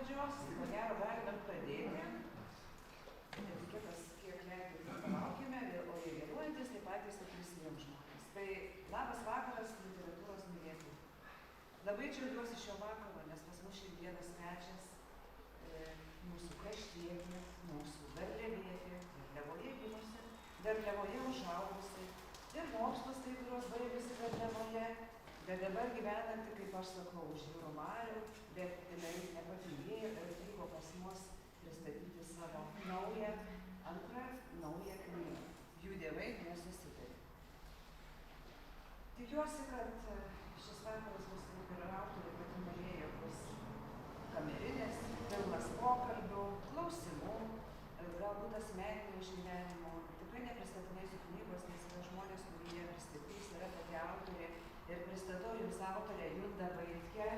pradžios, ko gero galime pradėti. Netikėtas, kiek leidžiu, palaukime, o jie vėluojantis, tai patys ir prisijom žmonės. Tai labas vakaras literatūros mylėtojai. Labai džiaugiuosi šio vakaro, nes pas mus šiandieną svečias mūsų kraštietė, mūsų Garliavietė, Garliavoje gimusi, Garliavoje užaugusi ir mokslus tai, kurios baigusi Garliavoje, bet dabar gyvenanti, kaip aš sakau, už jūrų marių, bet jinai nepatingėjo ir atvyko pas mus pristatyti savo antrą naują knygą. Jų dievai nesusitarė. Tikiuosi, kad šis vakaras bus kaip ir autorė, kad norėjo bus kamerinės, pilnas pokalbių, klausimų, galbūt asmeninių išgyvenimų. Tikrai nepristatinėsiu knygos, nes yra žmonės, kurie ją pristatys, yra pati autorė. Ir pristatau jums autorę Jurdą Vaitkę.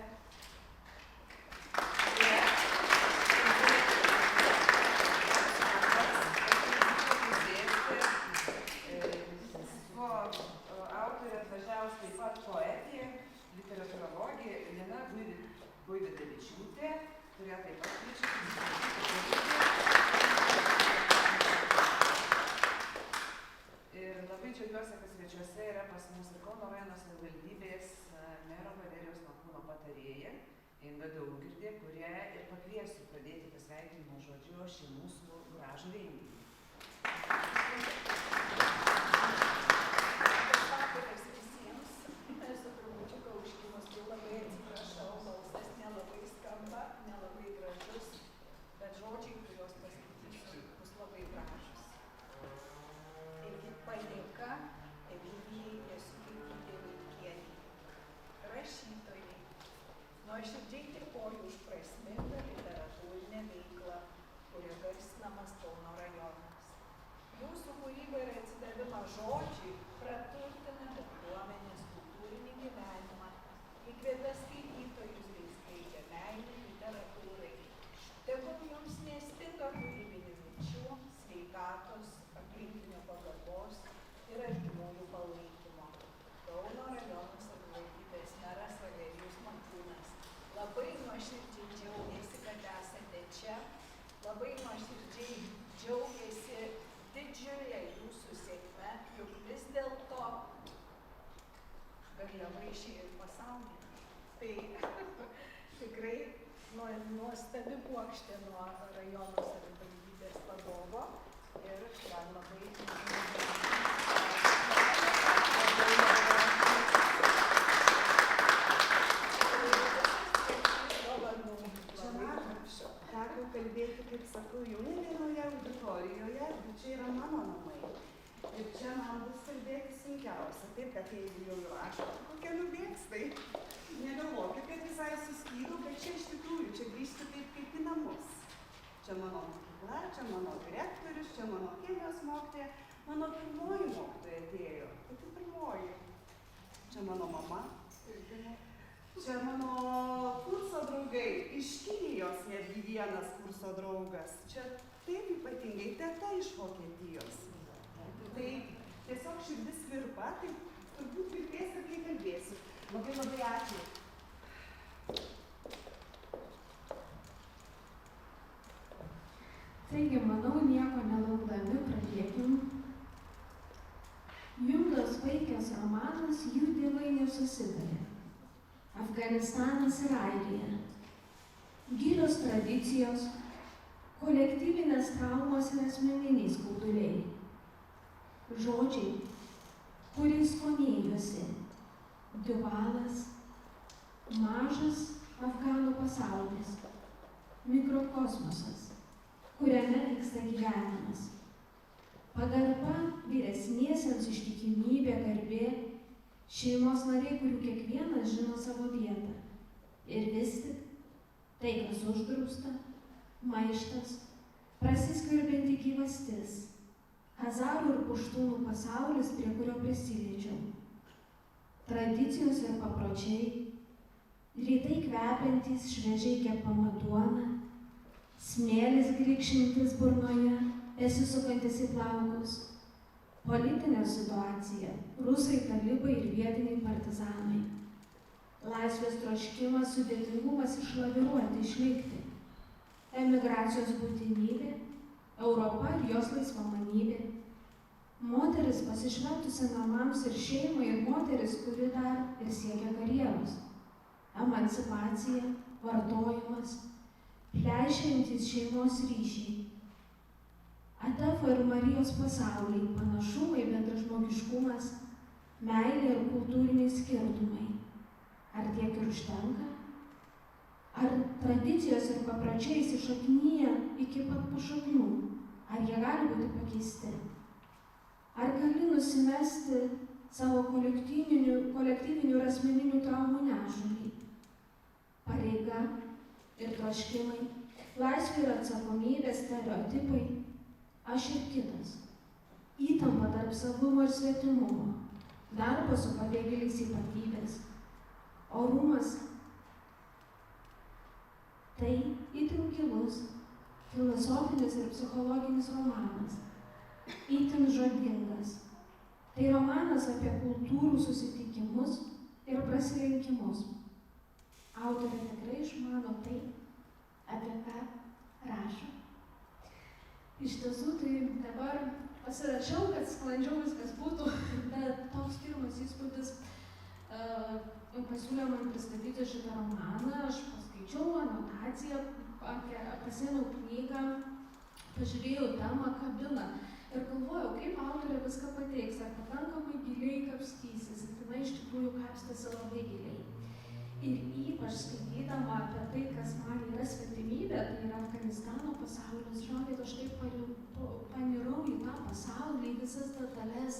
Su autorė atvažiavus taip pat poetė, literatūrologė Lina Buividavičiūtė, kurią taip pat kviečiu. Ir labai džiaugiuosi, kad svečiuose yra pas mus ir Kauno rajono savivaldybės mero Valerijaus Makūno patarėja Inga Daugirtė, kurią ir pakviesiu pradėti pasveikinimo žodžiu šį mūsų gražų renginį. Vakaras visiems. Esu trupučiuką užkimus, tai labai atsiprašau, balsas nelabai skamba, nelabai gražus, bet žodžiai, kuriuos paskaitysiu, bus labai gražus. Taigi padėka Emilijai Jasiulytei Vaitkienei, rašytojai. Nuoširdžiai dėkoju už prasmingą literatūrinę veiklą, kuria garsinamas Kauno rajonas. Jūsų kūryba ir atsidavimas žodžiui praturtina bendruomenės kultūrinį gyvenimą, įkvepia skaitytojus bei skleidžia meilę literatūrai. Tegul jums nestinga kūrybinių minčių, sveikatos, aplinkinių pagarbos ir artimųjų palaikymo. Kauno rajono savivaldybės meras Valerijus Makūnas labai nuoširdžiai džiaugiasi, kad esate čia, labai nuoširdžiai džiaugiasi didžiulė jūsų sėkme, juk vis dėlto Garliava išėjo į pasaulį. Tai tikrai nuostabi puokštė nuo rajono savivaldybės vadovo ir dar labai teko kalbėti, kaip sakau, jau ne vienoje auditorijoje, bet čia yra mano namai. Ir čia man bus kalbėti sunkiausia. Taip, kad jeigu jau rašo, kokia nubėgs, tai negalvokit, kad visai suskydau, bet čia iš tikrųjų, čia grįžti taip kaip į namus. Čia mano mokykla, čia mano direktorius, čia mano chemijos mokytoja. Mano pirmoji mokytoja atėjo, pati pirmoji. Čia mano mama. Čia mano kurso draugai, iš Kinijos netgi vienas kurso draugas. Čia taip ypatingai teta iš Vokietijos. Tai tiesiog širdis virpa, tai turbūt virpės ir kai kalbėsiu. Labai labai ačiū. Taigi, manau, nieko nelaukdami pradėkim. Jurdos Vaitkės romanas Jų dievai nesusitarė. Afganistanas ir Airija. Gilios tradicijos, kolektyvinės traumos ir asmeniniai skauduliai. Žodžiai, kuriais skonėjosi. Duvalas, mažas Afganų pasaulis, mikrokosmosas, kuriame vyksta gyvenimas. Pagarba vyresniesiems, ištikimybė, garbė, šeimos nariai, kurių kiekvienas žino savo vietą. Ir vis tik tai, kas uždrausta, maištas, prasiskverbianti gyvastis, hazarų ir puštūnų pasaulis, prie kurio prisiliečiau. Tradicijos ir papročiai, rytai kvepiantys šviežiai kepama duona, smėlis grikšintis burnoje, besisukantis į plaukus, politinė situacija, rusai, talibai ir vietiniai partizanai. Laisvės troškimas, sudėtingumas išlaviruoti, išlikti. emigracijos būtinybė, Europa ir jos laisvamanybė, moteris pasišventusi namams ir šeimai ir moteris, kuri dar ir siekia karjeros, emancipacija, vartojimas, pleišiantys šeimos ryšiai, Adefo ir Marijos pasauliai, panašumai, bendražmogiškumas, meilė ir kultūriniai skirtumai. Ar tiek ir užtenka? Ar tradicijos ir papročiai įsišaknyja iki pat pašaknų? Ar jie gali būti pakeisti? Ar gali nusimesti savo kolektyvinių ir asmeninių traumų nešulį? Pareiga ir troškimai, laisvė ir atsakomybė, stereotipai, aš ir kitas. Įtampa tarp savumo ir svetimumo, darbas su pabėgėliais ypatybės, orumas. Tai itin gilus, filosofinis ir psichologinis romanas, itin žodingas. Tai romanas apie kultūrų susitikimus ir prasilenkimus. Autorė tikrai išmano tai, apie ką rašo. Iš tiesų, tai dabar pasirašiau, kad sklandžiau viskas būtų, bet toks pirmas įspūdis pasiūlė man pristatyti šitą romaną. Aš paskaičiau anotaciją, pasiėmiau knygą, pažiūrėjau temą, kabiną ir galvojau, kaip autorė viską pateiks, ar pakankamai giliai kapstysis. Ir jinai iš tikrųjų kapstėsi labai giliai. Ir ypač skaitydama apie tai, kas man yra svetimybė, tai yra Afganistano pasaulis, žinokit, aš taip panirau į tą pasaulį, į visas detalės,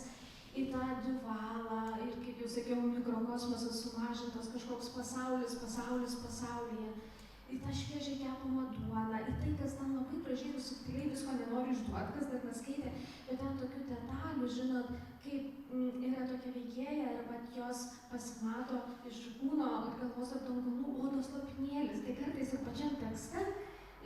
į tą divalą ir, kaip jau sakiau, mikrokosmosas sumažintas, kažkoks pasaulis pasaulyje, į tą šviežiai kepamą duoną, į tai, kas ten labai gražiai ir subtiliai, visko nenoriu išduoti, kas dar neskaitė, bet ten tokių detalių, žinot, kaip yra tokia veikėja ir vat jos pasimato iš kūno ir galvos apdangalų odos lopinėlis. Tai kartais ir pačiam tekste,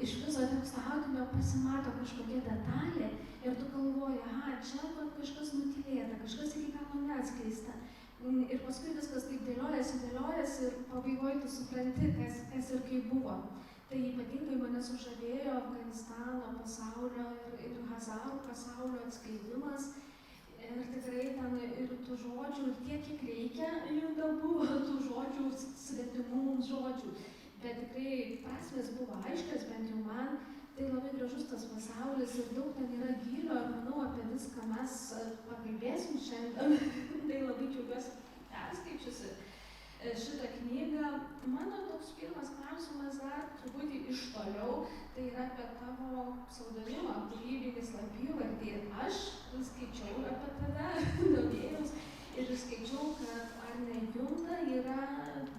iš viso teksto autinio pasimato kažkokia detalė ir tu galvoji, aha, čia kažkas nutylėta, kažkas iki galo neatskleista. Ir paskui viskas taip dėliojasi ir pabaigoje tu supranti, kas ir kaip buvo. Tai ypatingai mane sužavėjo Afganistano pasaulio ir Hazarų pasaulio atskleidimas. Ir tikrai ten ir tų žodžių, ir tiek, kiek reikia, jų buvo tų žodžių, svetimų žodžių. Bet tikrai prasmės buvo aiškios, bent jau man. Tai labai gražus tas pasaulis ir daug ten yra gylio ir manau apie viską mes pakalbėsim šiandien. Tai labai džiaugiuosi perskaičiusi šitą knygą. Mano toks pirmas klausimas dar truputį iš toliau, tai yra apie tavo pseudonimą, kūrybinį slapyvardį. Aš skaičiau apie tave, domėjaus ir skaičiau, kad Arne Junda yra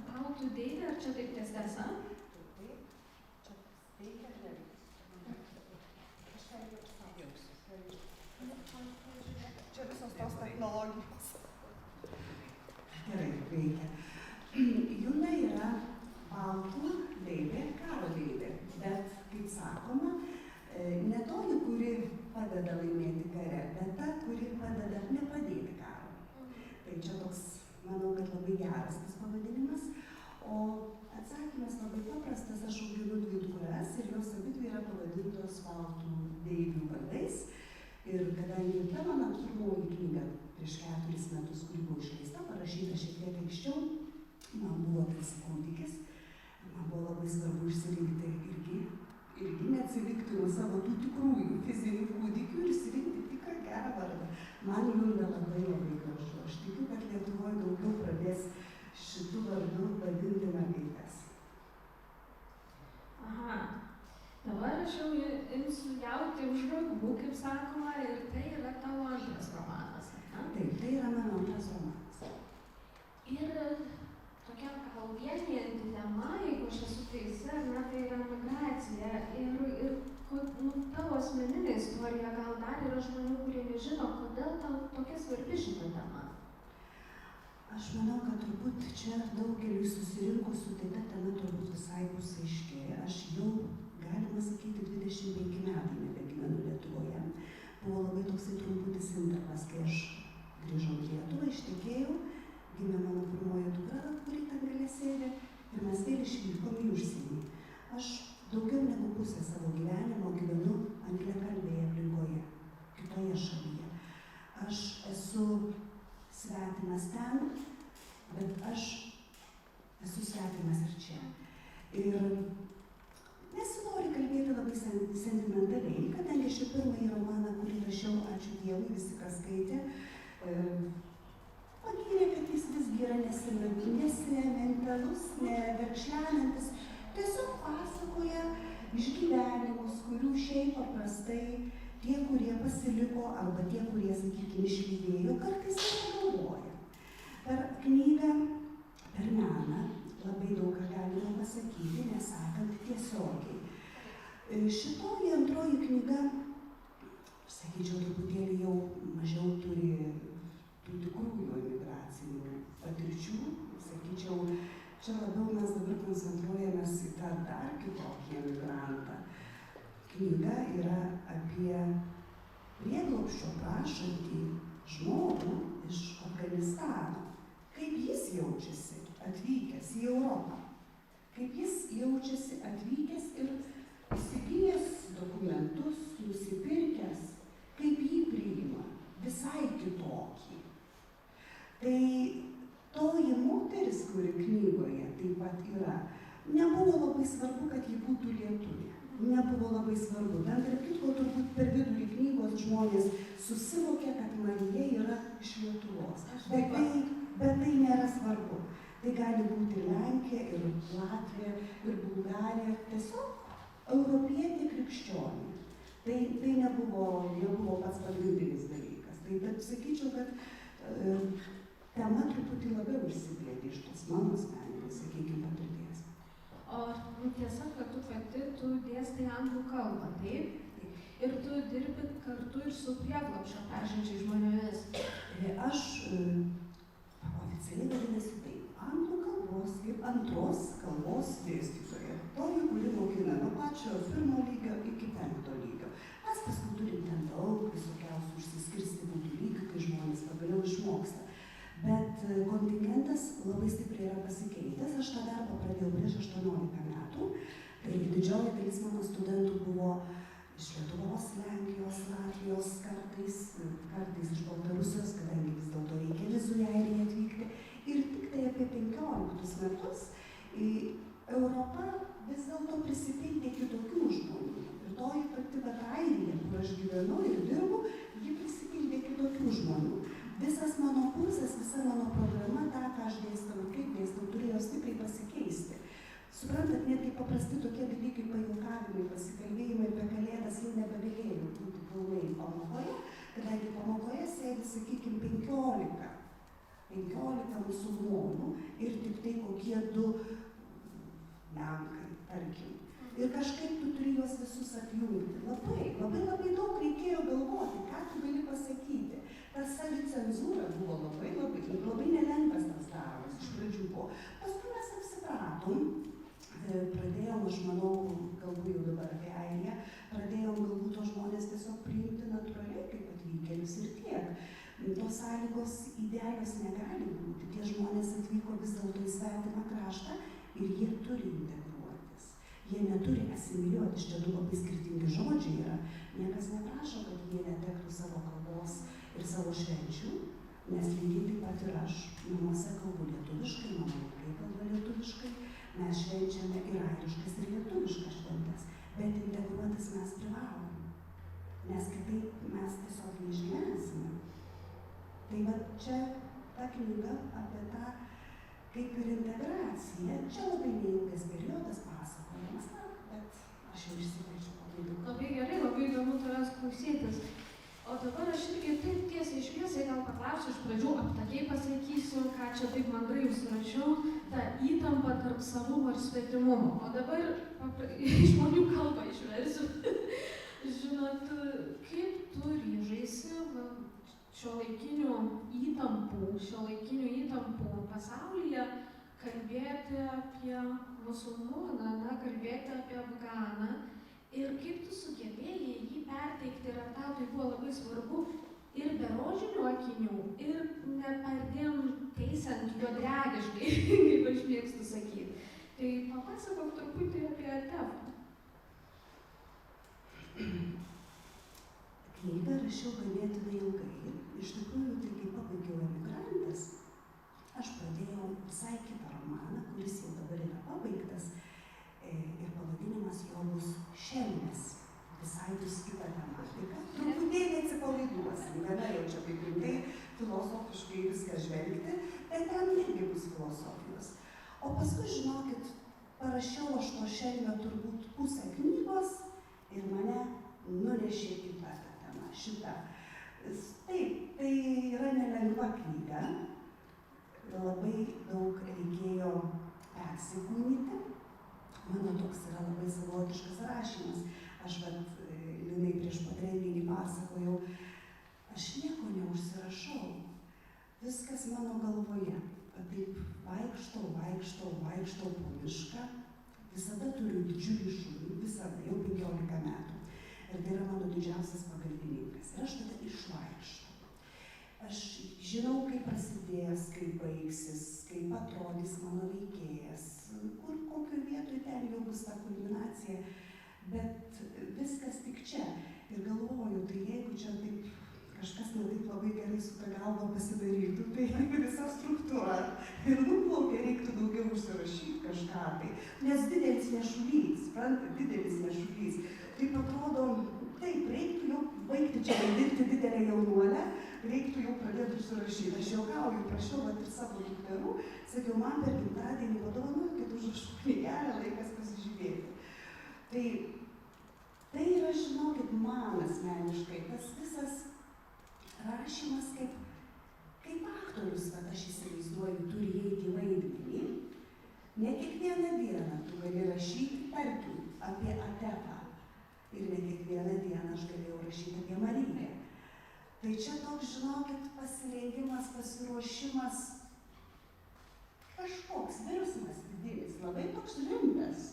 baltų deivė, ar čia taip tiesa? Čia visos tos technologijos. Gerai, veikia. Juna yra baltų deivė, karo deivė, bet, kaip sakoma, ne toji, kuri padeda laimėti kare, bet ta, kuri padeda nepadėti karo. Tai čia toks, manau, kad labai geras tas pavadinimas. O atsakymas labai paprastas, aš auginu dvi dukras ir jos abidvi yra pavadintos baltų deivių vardais. Ir kadangi ta mano pirmoji knyga prieš 4 metus, kuri buvo išleista, parašyta šiek tiek anksčiau, man buvo tas kūdikis, man buvo labai svarbu išsirinkti irgi neatsilikti nuo savo tų tikrųjų fizinių kūdikių ir išsirinkti tikrą gerą vardą. Man Junda labai gražu. Aš tikiu, kad Lietuvoje daugiau pradės šitų vardų vadinti mergaitės. Aha. Dabar aš jau imsiu jauti už ragų, kaip sakoma, ir tai yra tavo antras romanas. Taip, tai yra mano antras romanas. Ir tokia gal vienijanti tema, jeigu aš esu teisi, tai yra migracija. Ir tavo asmeninė istorija, gal dar yra žmonių, kurie nežino, kodėl tau tokia svarbi šita tema. Aš manau, kad turbūt čia daugeliui susirinkusių, tai ta tema turbūt visai bus aiški. Aš jau, galima sakyti, 25 metai nebegyvenu Lietuvoje. Buvo labai toksai trumputis intervas, kai aš grįžau į Lietuvą, ištekėjau, gimė mano pirmoji dukra, kuri ten gale sėdė, ir mes vėl išvykom į užsienį. Aš daugiau negu pusę savo gyvenimo gyvenu angliakalbėje aplinkoje, kitoje šalyje. Aš esu svetimas ten, bet aš esu svetimas ir čia. Ir nesinori kalbėti labai sentimentaliai, kadangi šį pirmąjį romaną, kurį rašiau, ačiū Dievui, visi, kas skaitė, pagyrė, kad jis visgi yra nesentimentalus, neverkšlenantis, tiesiog pasakoja išgyvenimus, kurių šiaip paprastai tie, kurie pasiliko, arba tie, kurie, sakykime, išlydėjo, kartais negalvoja. Per knygą, per meną labai daug ką galima pasakyti, nesakant tiesiogiai. Šitoji antroji knyga, sakyčiau, truputėlį jau mažiau turi tų tikrųjų emigracinių patirčių. Sakyčiau, čia labiau mes dabar koncentruojamės į tą dar kitokį emigrantą. Knyga yra apie prieglobsčio prašantį žmogų iš Afganistano. Kaip jis jaučiasi atvykęs į Europą. Kaip jis jaučiasi atvykęs ir įsigijęs dokumentus, nusipirkęs, kaip jį priima, visai kitokį. Tai toji moteris, kuri knygoje taip pat yra, nebuvo labai svarbu, kad ji būtų lietuvė. Nebuvo labai svarbu. Bent ir kitko, turbūt per vidurį knygos žmonės susivokė, kad Marija yra iš Lietuvos. Bet tai nėra svarbu. Tai gali būti Lenkija, ir Latvija, ir Bulgarija, tiesiog europietė krikščionė. Tai nebuvo pats pagrindinis dalykas. Tai bet sakyčiau, kad tema truputį labiau išsiplėtė iš tos mano asmeninės, sakykime, patirties. O tiesa, kad tu pati, tu dėstai anglų kalbą, taip? Ir tu dirbi kartu ir su prieglobsčio prašančiais žmonėmis. Aš oficialiai vadinasi taip, anglų kalbos kaip antros kalbos dėstytoja. Toji, kuri mokina nuo pačio pirmo lygio iki 5 lygio. Mes paskui turim ten daug visokiausių užsiskirstymų lygių, kai žmonės pagaliau išmoksta. Bet kontingentas labai stipriai yra pasikeitęs. Aš tą darbą pradėjau prieš 18 metų. Tai didžioji dalis mano studentų buvo iš Lietuvos, Lenkijos, Latvijos, kartais iš Baltarusijos, kadangi vis dėlto reikia vizų į Airiją atvykti. Ir tik tai apie 15 metus Europa vis dėlto prisipildė kitokių žmonių. Ir toji pati Airija, kur aš gyvenu ir dirbu, ji prisipildė kitokių žmonių. Visas mano kursas, visa mano programa, tą, ką aš dėstau ir kaip dėstau, turėjo stipriai pasikeisti. Suprantat, netgi paprasti tokie dalykai, pajuokavimai, pasikalbėjimai apie kalėdas jau nebegalėjo būti pilnai pamokoje, kadangi pamokoje sėdi, sakykime, 15 musulmonų ir tik tai kokie 2 lenkai, tarkim. Ir kažkaip tu turi juos visus apjungti. Labai daug reikėjo galvoti, ką tu gali pasakyti. Ta savicenzūra buvo labai nelengvas tas darbas iš pradžių buvo. Paskui mes apsipratom, pradėjom, aš manau, kalbu jau dabar apie Airiją, pradėjom galbūt tos žmonės tiesiog priimti natūraliai kaip atvykėlius ir tiek. Tos sąlygos idealios negali būti. Tie žmonės atvyko vis dėlto į svetimą kraštą ir jie turi integruotis. Jie neturi asimiliuoti, iš čia 2 labai skirtingi žodžiai yra. Niekas neprašo, kad jie netektų savo kalbos ir savo švenčių, nes lygiai taip pat ir aš namuose kalbu lietuviškai, mano vaikai kalba lietuviškai, mes švenčiame ir airiškas ir lietuviškas šventes, bet integruotis mes privalom, nes kitaip mes tiesiog neišgyvensime. Tai va čia ta knyga apie tą kaip ir integraciją. Čia labai neilgas periodas pasakojamas, bet aš jau išsiverčiu pabaigų. Labai gerai, labai įdomu tavęs klausytis. O dabar aš irgi taip tiesiai šviesiai gal paklausiu iš pradžių, aptakiai pasakysiu, ką čia taip mandrai užsirašiau, tą įtampą tarp savumo ir svetimumo. O dabar žmonių kalbą išversiu. Žinot, kaip tu ryžaisi šiuolaikinių įtampų pasaulyje kalbėti apie musulmoną, kalbėti apie Afganą ir kaip tu sugebėjai jį perteikti ir ar tau tai buvo labai svarbu ir be rožinių akinių ir neperdėm teisiant juodregiškai, kaip aš mėgstu sakyti. Tai papasakok truputį apie Tefą. knygą rašiau ganėtinai ilgai. Iš tikrųjų, tai kai pabaigiau Emigrantas, aš pradėjau visai kitą romaną, kuris jau dabar yra pabaigtas. Ir pavadinimas jo bus Šelmės. Visai bus kita tematika. Truputėlį atsipalaiduosim, gana jau čia taip rimtai filosofiškai viską žvelgti, bet ten irgi bus filosofijos. O paskui, žinokit, parašiau aš to Šelmio turbūt pusę knygos ir mane nunešė kita ta tema, šita. Taip, tai yra nelengva knyga, labai daug reikėjo persikūnyti. Mano toks yra labai savotiškas rašymas. Aš Linai prieš pat renginį pasakojau, aš nieko neužsirašau. Viskas mano galvoje. Taip vaikštau po mišką. Visada turiu didžiulį šunį, visada, jau 15 metų. Ir tai yra mano didžiausias pagalbininkas. Ir aš tada išvaikštau. Aš žinau, kaip prasidės, kaip baigsis, kaip atrodys mano veikėjas, kur kokioj vietoj ten jau bus ta kulminacija. Bet viskas tik čia. Ir galvoju, tai jeigu čia taip kažkas ne taip labai gerai su ta galva pasidarytų, tai visa struktūra ir nuplaukia, reiktų daugiau užsirašyti kažką tai. Nes didelis nešulys, didelis nešulys. Taip atrodo, taip, reiktų jau baigti čia vaidinti didelę jaunuolę, reiktų jau pradėti užsirašyti. Aš juokauju, prašiau ir savo dukterų, sakiau, man per gimtadienį padovanokit užrašų knygelę, laikas pasižiūrėti. Tai yra, žinokit, man asmeniškai, tas visas rašymas kaip aktorius, kad aš įsivaizduoju, turi įeiti vaidmenį. Ne kiekvieną dieną tu gali rašyti, tarkim, apie Atefą. Ir ne kiekvieną dieną aš galėjau rašyti apie Mariją. Tai čia toks, žinokit, pasirengimas, pasiruošimas, kažkoks virsmas vidinis, labai toks rimtas.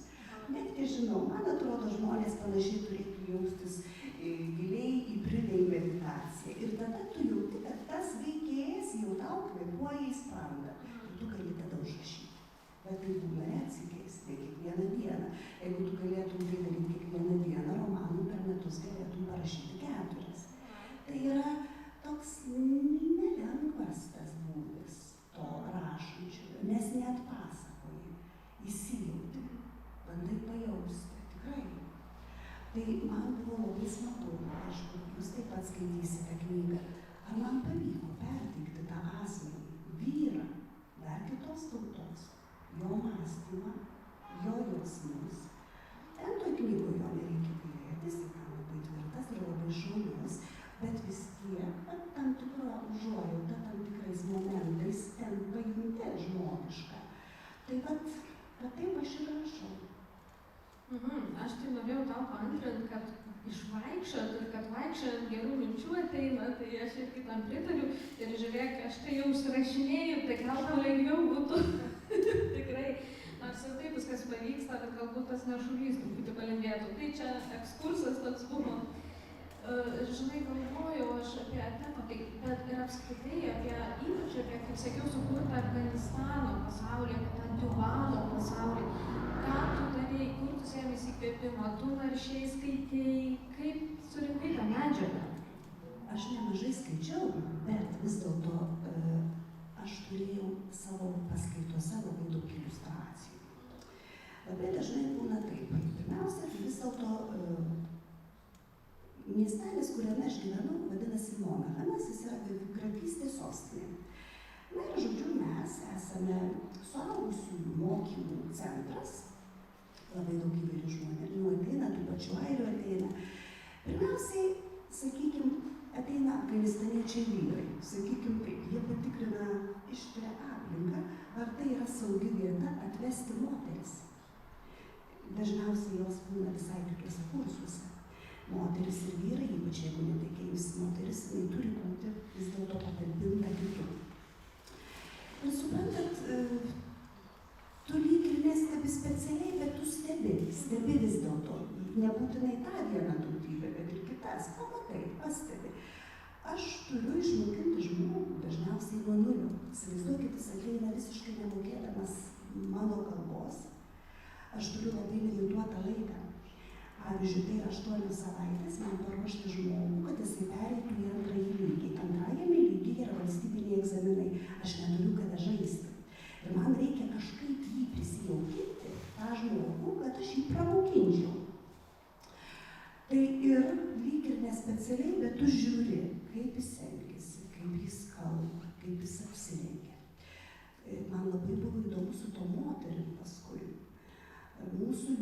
Net nežinau, man atrodo, žmonės panašiai turėtų jaustis giliai įbridę į meditaciją. Ir tada tu jauti, kad tas veikėjas jau tau kvėpuoja į sprandą. Ir tu gali tada užrašyti. Bet tai būna neatsikeis, tai kiekvieną dieną. Jeigu tu galėtum tai daryti kiekvieną dieną, romanų per metus galėtum parašyti 4. Tai yra toks nelengvas tas būdas to rašančio, nes net pasakoji, įsijauti. Bandai pajausti, tikrai. Tai man buvo labai smagu, aišku, jūs taip pat skaitysite knygą. Ar man pavyko perteikti tą asmenį, vyrą, dar kitos tautos, jo mąstymą, jo jausmus. Ten toj knygoje jo nereikia gailėtis, jis ten labai tvirtas ir labai šaunus, bet vis tiek tam tikrą užuojautą, tam tikrais momentais ten pajunti žmogišką. Tai vat taip aš ir rašau. Aš tai norėjau tau paantrinti, kad išvaikščiot ir kad vaikščiant gerų minčių ateina, tai aš irgi tam pritariu. Ir žiūrėk, aš tai jau užsirašinėjau, tai gal tau lengviau būtų. Tikrai. Nors ir taip viskas pavyksta, bet galbūt tas nešulys truputį palengvėtų. Tai čia ekskursas toks buvo. Žinai, galvojau aš apie Atefą, bet ir apskritai ypač apie, kaip sakiau, sukurtą Afganistano pasaulį, apie tą Duvalo pasaulį. Ką tu darei, kur tu sėmėsi įkvėpimo, tu naršiai skaitėjai, kaip surinkai tą medžiagą? Aš nemažai skaičiau, bet vis dėlto aš turėjau savo paskaitose labai daug iliustracijų. Labai dažnai būna taip. Pirmiausia, tai vis dėlto miestelis, kuriame aš gyvenau, vadinasi Monaganas, jis yra grafystės sostinė. Na ir žodžiu, mes esame suaugusiųjų mokymų centras. Labai daug įvairių žmonių ateina, tų pačių airių ateina. Pirmiausiai, sakykime, ateina afganistaniečiai vyrai. Sakykime taip, jie patikrina ištiria aplinką, ar tai yra saugi vieta atvesti moteris. Dažniausiai jos būna visai kituose kursuose. Moteris ir vyrai, ypač jeigu netekėjus moteris, jinai turi būti vis dėlto patalpinta kitur. Ir suprantat, tu lyg ir nestebi specialiai, bet tu stebi vis dėlto. Nebūtinai tą vieną tautybę, bet ir kitas. Pamatai, pastebi. Aš turiu išmokinti žmogų, dažniausiai nuo nulio. Įsivaizduokit, jis ateina visiškai nemokėdamas mano kalbos. Aš turiu labai limituotą laiką. Pavyzdžiui, tai yra 8 savaitės man paruošti žmogų, kad jisai pereitų į antrąjį lygį. Antrajame lygyje yra valstybiniai egzaminai. Aš neturiu kada žaisti. Ir man reikia kažkaip jį prisijaukinti, tą žmogų, kad aš jį pramokinčiau. Tai ir lyg ir nespecialiai, bet tu žiūri, kaip jis elgiasi, kaip jis kalba, kaip jis apsirengia. Man labai buvo įdomu su to moterim paskui. Mūsų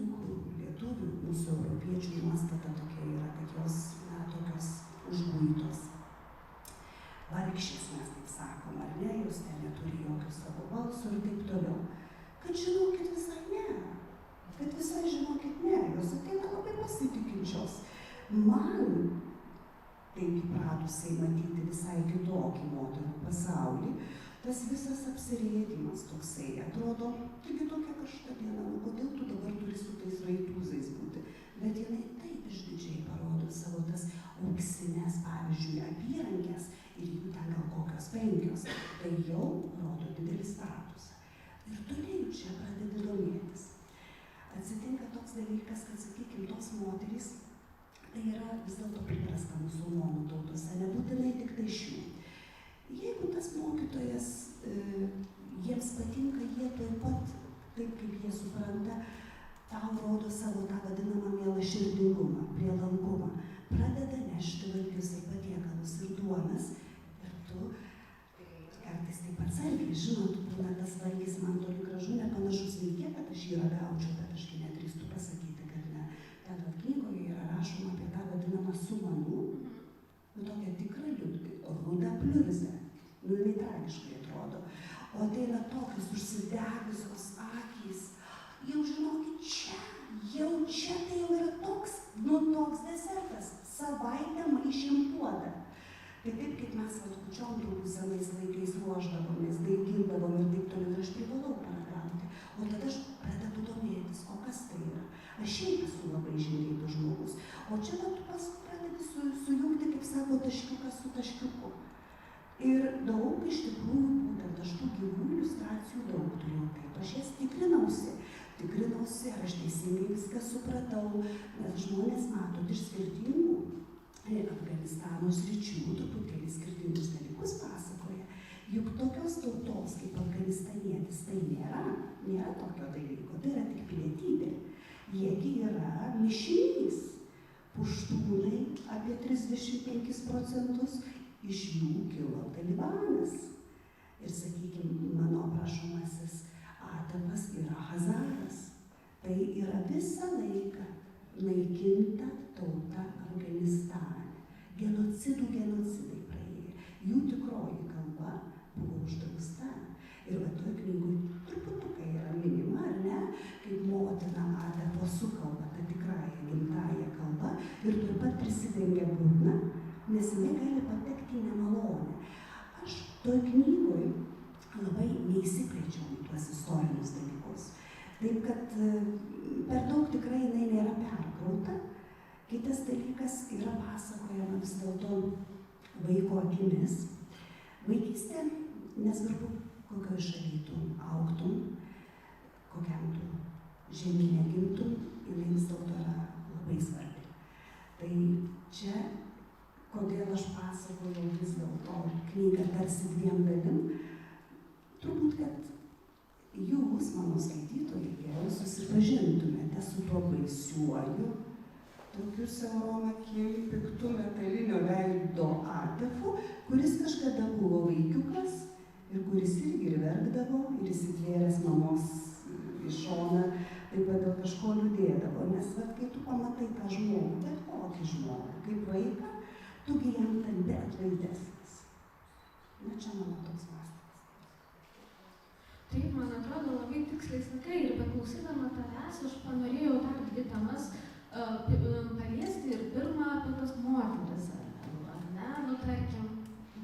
lietuvių, mūsų europiečių nuostata tokia yra, kad jos, tokios užguitos. Vargšės mes taip sakom, ar ne, jos ten neturi jokio savo balso ir taip toliau. Kad žinokit visai ne. Kad visai žinokit ne. Jos ateina labai pasitikinčios. Man, taip įpratusiai matyti visai kitokį moterų pasaulį, tas visas apsirėdimas toksai atrodo, taigi tokia karšta diena, kodėl tu dabar turi su tais raitūzais būti. Bet jinai taip išdidžiai parodo savo tas auksinės, pavyzdžiui, apyrankės ir jų ten gal kokios 5. Tai jau rodo didelį statusą. Ir tu nejučia pradedi domėtis. Atsitinka toks dalykas, kad, sakykime, tos moterys, tai yra vis dėlto priprasta musulmonų tautose, nebūtinai tik tai šių. Jeigu tas mokytojas jiems patinka, jie taip pat, taip kaip jie supranta, tau rodo savo tą vadinamą mielaširdingumą, prielankumą. Pradeda nešti valgius ir patiekalus ir duonas. Ir tu kartais taip atsargiai, žinot, būna tas valgis man toli gražu nepanašus veikia, kad aš jį ragaučiau, bet aš nedrįstu pasakyti, kad ne. Ten knygoje yra rašoma apie tą vadinamą sumanų, tokia tikra ruda pliurzė. Jinai tragiškai atrodo. O ateina tokios užsidegusios akys. Jau žinokit, čia tai jau yra toks desertas. Savaitę maišėm puodą. Tai taip, kaip mes kūčiom turbūt senais laikais ruošdavomės, daigindavom ir taip toliau, ir aš privalau paragauti. O tada aš pradedu domėtis, o kas tai yra. Aš šiaip esu labai žingeidus žmogus. O čia tu paskui pradedi sujungti, kaip sako, taškiukas su taškiuku. Ir daug iš tikrųjų būtent aš tų gyvų iliustracijų daug turėjau. Taip, aš jas tikrinausi, ar aš teisingai viską supratau, nes žmonės matot iš skirtingų Afganistano sričių, truputėlį skirtingus dalykus pasakoja. Juk tokios tautos kaip afganistanietis tai nėra tokio dalyko, tai yra tik pilietybė. Jiegi yra mišinys. Puštūnai apie 35%, iš jų kilo Talibanas. Ir, sakykime, mano aprašomasis Atavas yra Hazaras. Tai yra visą laiką naikinta tauta Afganistane. Genocidai praėjo. Jų tikroji kalba buvo uždrausta. Ir va toj knygoj truputukai yra minima, ar ne, kaip motina Atavo sukalba tą tikrąją gimtąją kalbą ir taip pat prisidengia burną, nes jinai gali patekti į nemalonę. Aš toj knygoj labai neįsiplėčiau į tuos istorinius dalykus. Taip, kad per daug tikrai jinai nėra perkrauta. Kitas dalykas yra pasakojama vis dėlto vaiko akimis. Vaikystė, nesvarbu, kokioj šaly tu augtum, kokiam tu žemyne gimtum, jinai vis dėlto yra labai svarbi. Tai čia, kodėl aš pasakojau vis dėlto knygą tarsi 2 dalim, turbūt, kad jūs, mano skaitytojai, geriau susipažintumėte su tuo baisiuoju, tokiu siaurom akim, piktu metalinio veido Atafu, kuris kažkada buvo vaikiukas ir kuris irgi ir verkdavo, ir įsitvėręs mamos į šoną, taip pat dėl kažko liūdėdavo. Nes kai tu pamatai tą žmogų, bet kokį žmogų, kaip vaiką, tugi jam tampi atlaidesnis. Na, čia mano toks mąstymas. Taip, man atrodo, labai tiksliai sakai ir beklausydama tavęs, aš panorėjau dar 2 temas paliesti ir pirmą apie tas moteris, ar ne, nu tarkim,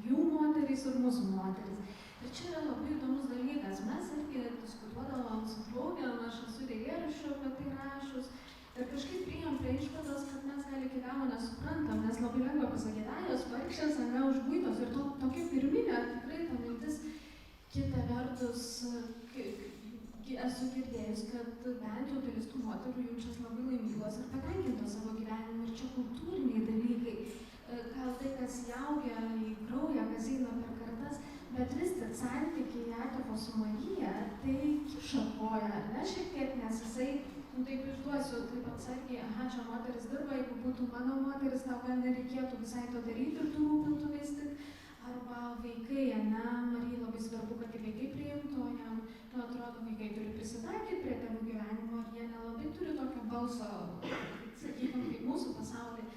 jų moterys ir mūsų moteris. Ir čia yra labai įdomus dalykas. Mes irgi diskutuodavom su draugėm, aš esu eilėraščių apie tai rašus ir kažkaip priėjom prie išvados, kad mes gal iki galo nesuprantam, nes labai lengva pasakyti, jos vargšės, ar ne, užguitos ir tokia pirminė, tikrai ta mintis, kita vertus, esu girdėjus, kad bent jau dalis tų moterų jaučias labai laimingos ir patenkintos savo gyvenimu. Ir čia kultūriniai dalykai, gal tai, kas įaugia į kraują, kas eina per kartas, bet vis tik santykiai Jatofo su Marija, tai kiša koją, ne šiek tiek, nes jisai, taip išduosiu, taip atsargiai, aha, čia moteris dirba, jeigu būtų mano moteris, tau gal nereikėtų visai to daryti ir tu rūpintumės tik. Arba vaikai, ne, Marijai labai svarbu, kad vaikai priimtų, o jam, tu atrodo, vaikai turi prisitaikyti prie tėvų gyvenimo, ir jie nelabai turi tokio balso, sakykime, kaip mūsų pasaulyje.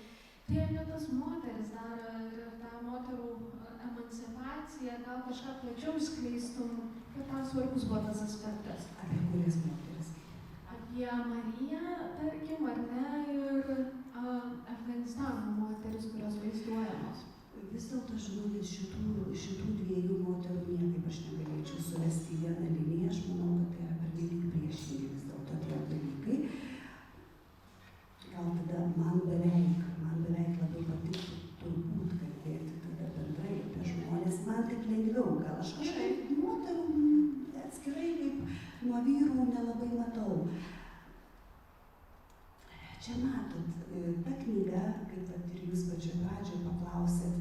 Tai apie tas moteris dar ir tą moterų emancipaciją, gal kažką plačiau skleistum, kad tau svarbus buvo tas aspektas. Apie kurias moteris? Apie Mariją, tarkim, ar ne, ir Afganistano moteris, kurios vaizduojamos. Vis dėlto, žinokit, šitų dviejų moterų niekaip aš negalėčiau suvesti į vieną liniją. Aš manau, kad tai yra pernelyg priešingi vis dėlto tie dalykai. Gal tada man beveik labiau patiktų turbūt kalbėti tada bendrai apie žmonės. Man taip lengviau, gal aš kažkaip moterų atskirai kaip nuo vyrų nelabai matau. Čia matot, ta knyga, kaip ir jūs pačioj pradžioje paklausėt,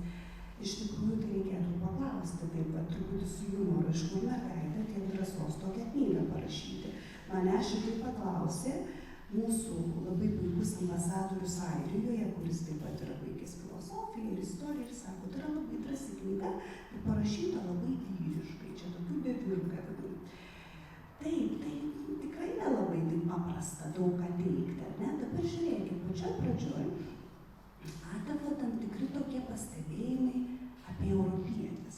iš tikrųjų tai reikėtų paklausti, taip pat truputį su jumoru, iš kur mergaitė tiek drąsos tokią knygą parašyti. Mane šitai paklausė mūsų labai puikus ambasadorius Airijoje, kuris taip pat yra baigęs filosofiją ir istoriją, ir sako, tai yra labai drąsi knyga ir parašyta labai vyriškai, čia tokių bevirkavimų. Taip, tai tikrai nelabai taip paprasta daug ką teikti, ar ne? Dabar žiūrėkit, pačioj pradžioj Jatofo tam tikri tokie pastebėjimai apie europietes.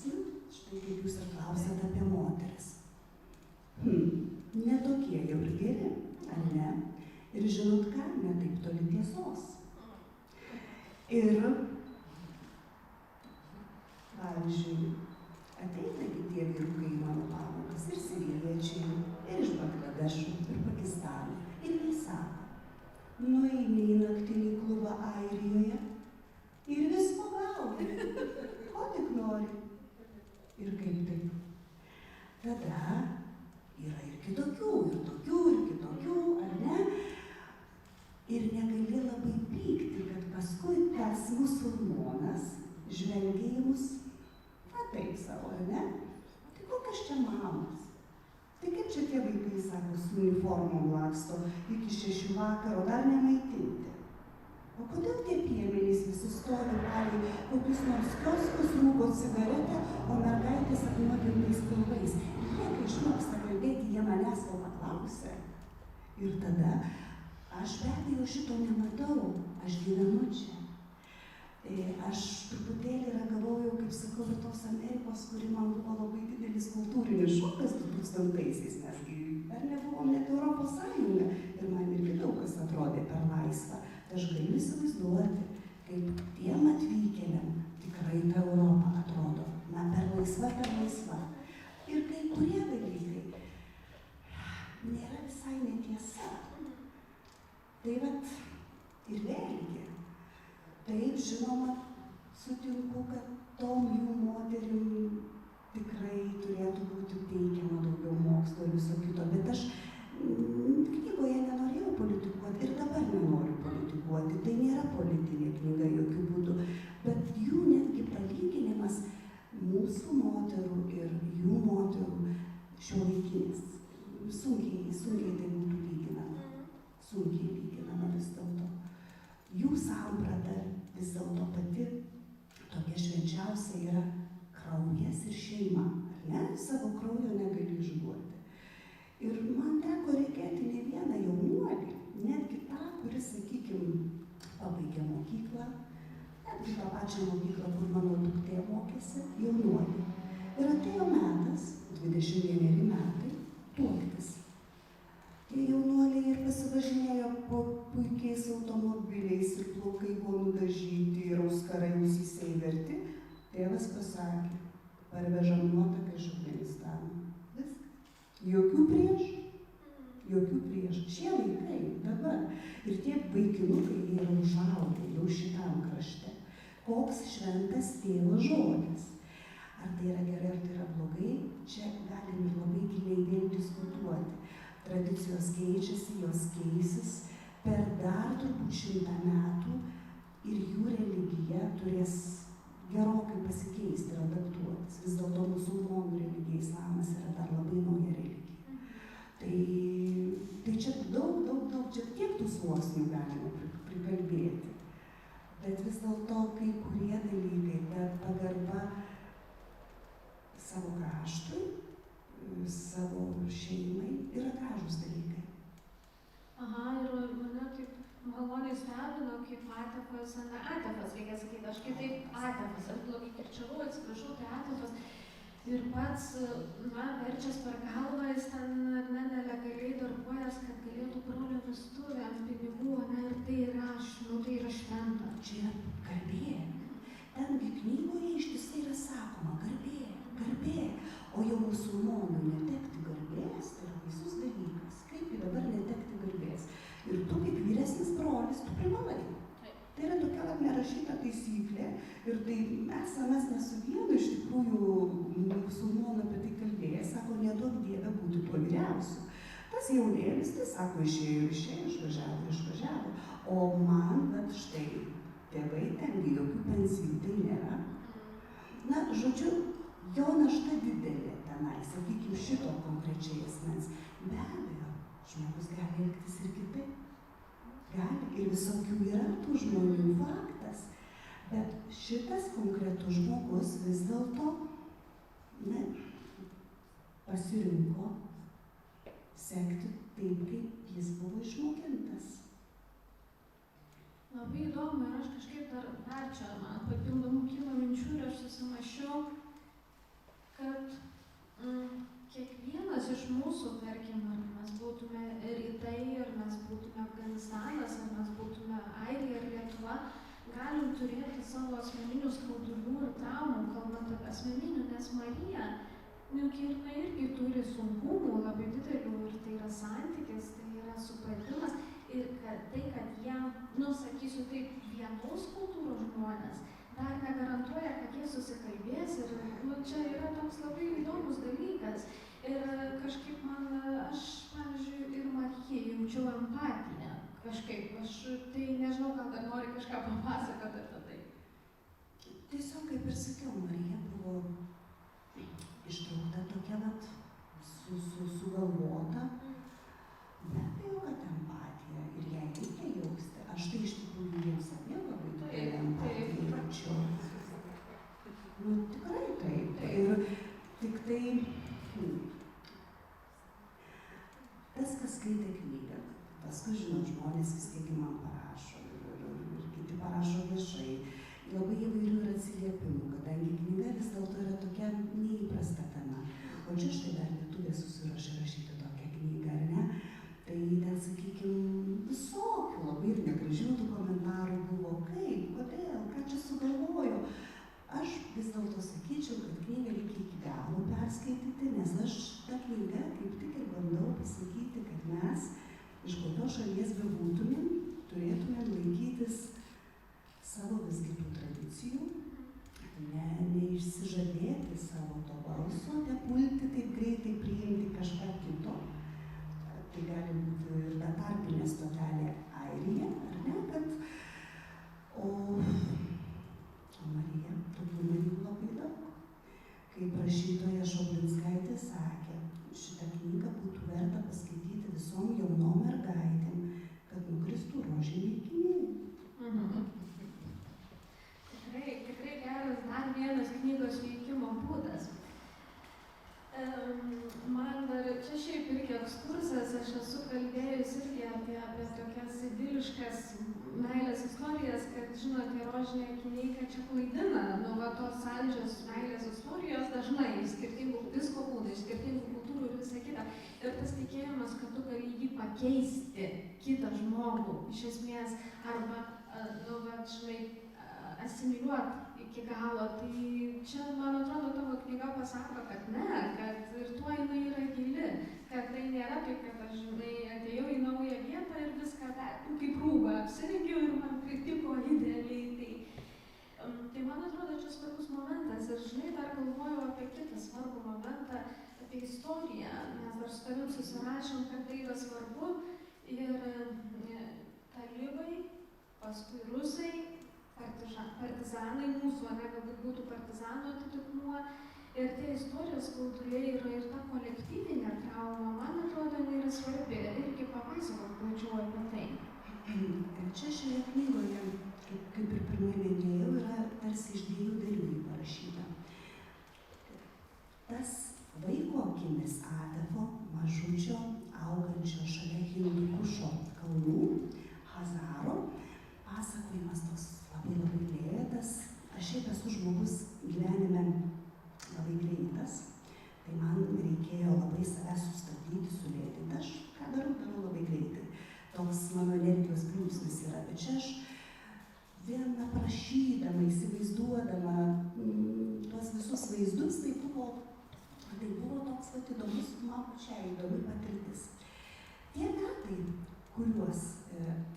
Štai kaip jūs ir klausėt apie moteris. Ne tokie jau ir geri, ar ne? Ir žinot ką, ne taip toli tiesos. Ir, pavyzdžiui, ateina tie vyrukai į mano pamokas, ir siriečiai, ir iš Bangladešo, ir Pakistano. Ir jie sako, nueini į naktinį klubą Airijoje ir visko gauni, ko tik nori. Ir kaip taip. Tada yra ir kitokių, ir tokių, ir kitokių, ar ne? Ir negali labai pykti, kad paskui tas musulmonas žvelgia į mus taip savo, ar ne? Tai kokios čia mamos? Tai kaip čia tie vaikai, sako, su uniformom laksto iki 6 vakaro, dar nemaitinti? O kodėl tie piemenys visi stovi palei kokius nors kioskus, rūko cigaretę, o mergaitės apnuogintais pilvais? Ir jie, kai išmoksta kalbėti, jie manęs to paklausia. Ir tada aš be abejo šito nematau, aš gyvenu čia. Aš truputėlį ragavau jau, kaip sakau, ir tos Amerikos, kuri man buvo labai didelis kultūrinis šokas 2000-aisiais, nes dar nebuvom net Europos Sąjunga ir man irgi daug kas atrodė per laisvą. Tai aš galiu įsivaizduoti, kaip tiem atvykėliam tikrai ta Europa atrodo, na, per laisva. Ir kai kurie dalykai nėra visai netiesa. Tai vat ir vėlgi. Taip, žinoma, sutinku, kad tom jų moterim tikrai turėtų būti teikiama daugiau mokslo ir viso kito, bet aš knygoje nenorėjau politikuoti ir dabar nenoriu politikuoti. Tai nėra politinė knyga jokių būdų, bet jų netgi palyginimas mūsų moterų ir jų moterų šiuolaikinis. Sunkiai tai būtų lyginama. Sunkiai lyginama vis dėlto. Jų samprata vis dėlto pati tokia švenčiausia yra kraujas ir šeima, ar ne? Savo kraujo negali išduoti. Ir man teko reikėti ne vieną jaunuolį, netgi tą, kuris, sakykime, pabaigė mokyklą, netgi tą pačią mokyklą, kur mano duktė mokėsi, jaunuolį. Ir atėjo metas, 21 metai, tuoktis. Tie jaunuoliai ir pasivažinėjo po puikiais automobiliais ir plaukai buvo nudažyti ir auskarai ausyse įverti. Tėvas pasakė, parvežam nuotaką iš Afganistano. Viskas. Jokių prieš. Šie vaikai dabar ir tie vaikinukai yra užaugę jau šitam krašte. Koks šventas tėvo žodis. Ar tai yra gerai, ar tai yra blogai, čia galim ir labai giliai vėl diskutuoti. tradicijos keičiasi, jos keisis, per dar turbūt 100 metų ir jų religija turės gerokai pasikeisti ir adaptuotis. Vis dėlto musulmonų religija, islamas yra dar labai nauja religija. Tai čia daug, čia tiek tų sluoksnių galima prikalbėti. Bet vis dėlto kai kurie dalykai, bet pagarba savo kraštui, savo šeimai yra gražūs dalykai. Aha, ir mane taip maloniai stebino, kaip Atefas, ne Atefas, reikia sakyti, aš kitaip Atefas, aš blogai kirčiavau, atsiprašau, tai Atefas. Ir pats, verčias per galvą, jis ten nelegaliai darbuojas, kad galėtų brolio vestuvėm pinigų, ir tai yra šventa. Čia yra garbė. Tengi knygoje ištisai yra sakoma garbė. O jau musulmonui netekti garbės, tai yra baisus dalykas. Kaip į dabar netekti garbės? Ir tu kaip vyresnis brolis, tu privalai. Tai yra tokia nerašyta taisyklė ir tai mes ne su vienu iš tikrųjų musulmonų apie tai kalbėję, sako, neduok Dieve būti tuo vyriausiu. Tas jaunėlis, tai sako, išėjo, išvažiavo. O man, bet štai, tėvai tengi jokių pensijų tai nėra. Na, žodžiu, jo našta didelė tenai, sakykime, šito konkrečiai asmens. Be abejo, žmogus gali elgtis ir kitaip. Gali, ir visokių yra tų žmonių faktas. Bet šitas konkretus žmogus vis dėlto pasirinko sekti taip, kaip jis buvo išmokintas. Labai įdomu ir aš kažkaip dar čia man papildomų kilo minčių ir aš susimąsčiau, kad kiekvienas iš mūsų, tarkim, ar mes būtume rytai, ar mes būtume Afganistanas, ar mes būtume Airija ar Lietuva, galim turėti savo asmeninių skaudulių ir traumų, kalbant apie asmeninių, nes Marija, irgi turi sunkumų labai didelių ir tai yra santykis, tai yra supratimas ir kad jie, sakysiu taip, vienos kultūros žmonės, dar negarantuoja, kad jie susikalbės ir čia yra toks labai įdomus dalykas. Ir kažkaip aš, pavyzdžiui, ir Marijai jaučiau empatiją. Kažkaip, tai nežinau, gal dar nori kažką papasakoti apie tai. Tiesiog, kaip ir sakiau, Marija buvo ištraukta tokia sugalvota. Be abejo, kad empatija ir jai reikia jausti. Aš tai iš tikrųjų jiems abiem labai didelę empatiją jaučiau. Tikrai taip. Ir tik tai tas, kas skaitė knygą, paskui, žmonės vis tiek man parašo ir kiti parašo viešai. Labai įvairių yra atsiliepimų, kadangi knyga vis dėlto yra tokia neįprasta tema. O čia štai dar lietuvė susiruošė rašyti tokią knygą, ar ne? Tai ten, sakykime, visokių labai ir negražių tų komentarų buvo. Kaip, kodėl, ką čia sugalvojo? Aš vis dėlto sakyčiau, kad knygą reikia iki galo perskaityti, nes aš tą knygą kaip tik ir bandau pasakyti, kad mes iš kokios šalies bebūtumėm, turėtumėm laikytis savo visgi tų tradicijų, neišsižadėti savo to balso, nepulti taip greitai priimti kažką kito. Tai gali būti ir betarpinė stotelė Airija, ar ne, kad Marija, tokių Marijų labai daug. Kaip rašytoja Šoblinskaitė sakė, šitą knygą būtų verta paskaityti visom jaunom mergaitėm, kad nukristų rožiniai akiniai. Tikrai geras dar vienas knygos veikimo būdas. Man dar čia šiaip irgi ekskursas, aš esu kalbėjus irgi apie tokias idiliškas meilės istorijas, kad, žinote, rožiniai akiniai, kad čia klaidina, tos saldžios meilės istorijos dažnai iš skirtingų visko būna, iš skirtingų kultūrų ir visa kita. Ir tas tikėjimas, kad tu gali jį pakeisti, kitą žmogų, iš esmės, arba, asimiliuoti iki galo. Tai čia, man atrodo, tavo knyga pasako, kad ne, kad ir tuo jinai yra gili, kad tai nėra taip, kad aš, atėjau į naują vietą ir viską kaip rūbą apsirengiau ir man pritiko idealiai. Tai man atrodo, čia svarbus momentas ir, dar galvojau apie kitą svarbų momentą, apie istoriją, nes dar su tavim susirašėm, kad tai yra svarbu ir talibai, paskui rusai, partizanai mūsų, ne, galbūt būtų partizanų atitikmuo. Ir tie istorijos skauduliai yra ir ta kolektyvinė trauma, man atrodo, jinai yra svarbi. Irgi papasakok plačiau apie tai. Čia šioje knygoje, kaip ir pirmai minėjau, yra tarsi iš dviejų dalių parašyta. Tas vaiko akimis Atefo, mažučio, augančio šalia Hindukušo kalnų, Hazaro, pasakojimas toks labai lėtas. Aš šiaip esu žmogus gyvenime labai greitas, tai man reikėjo labai save sustabdyti, sulėtinti. Aš ką darau labai greitai. Toks mano energijos pliūpsnis yra. Bet čia aš vien aprašydama, įsivaizduodama tuos visus vaizdus, tai buvo toks įdomus, man pačiai įdomi patirtis. Tie metai, kuriuos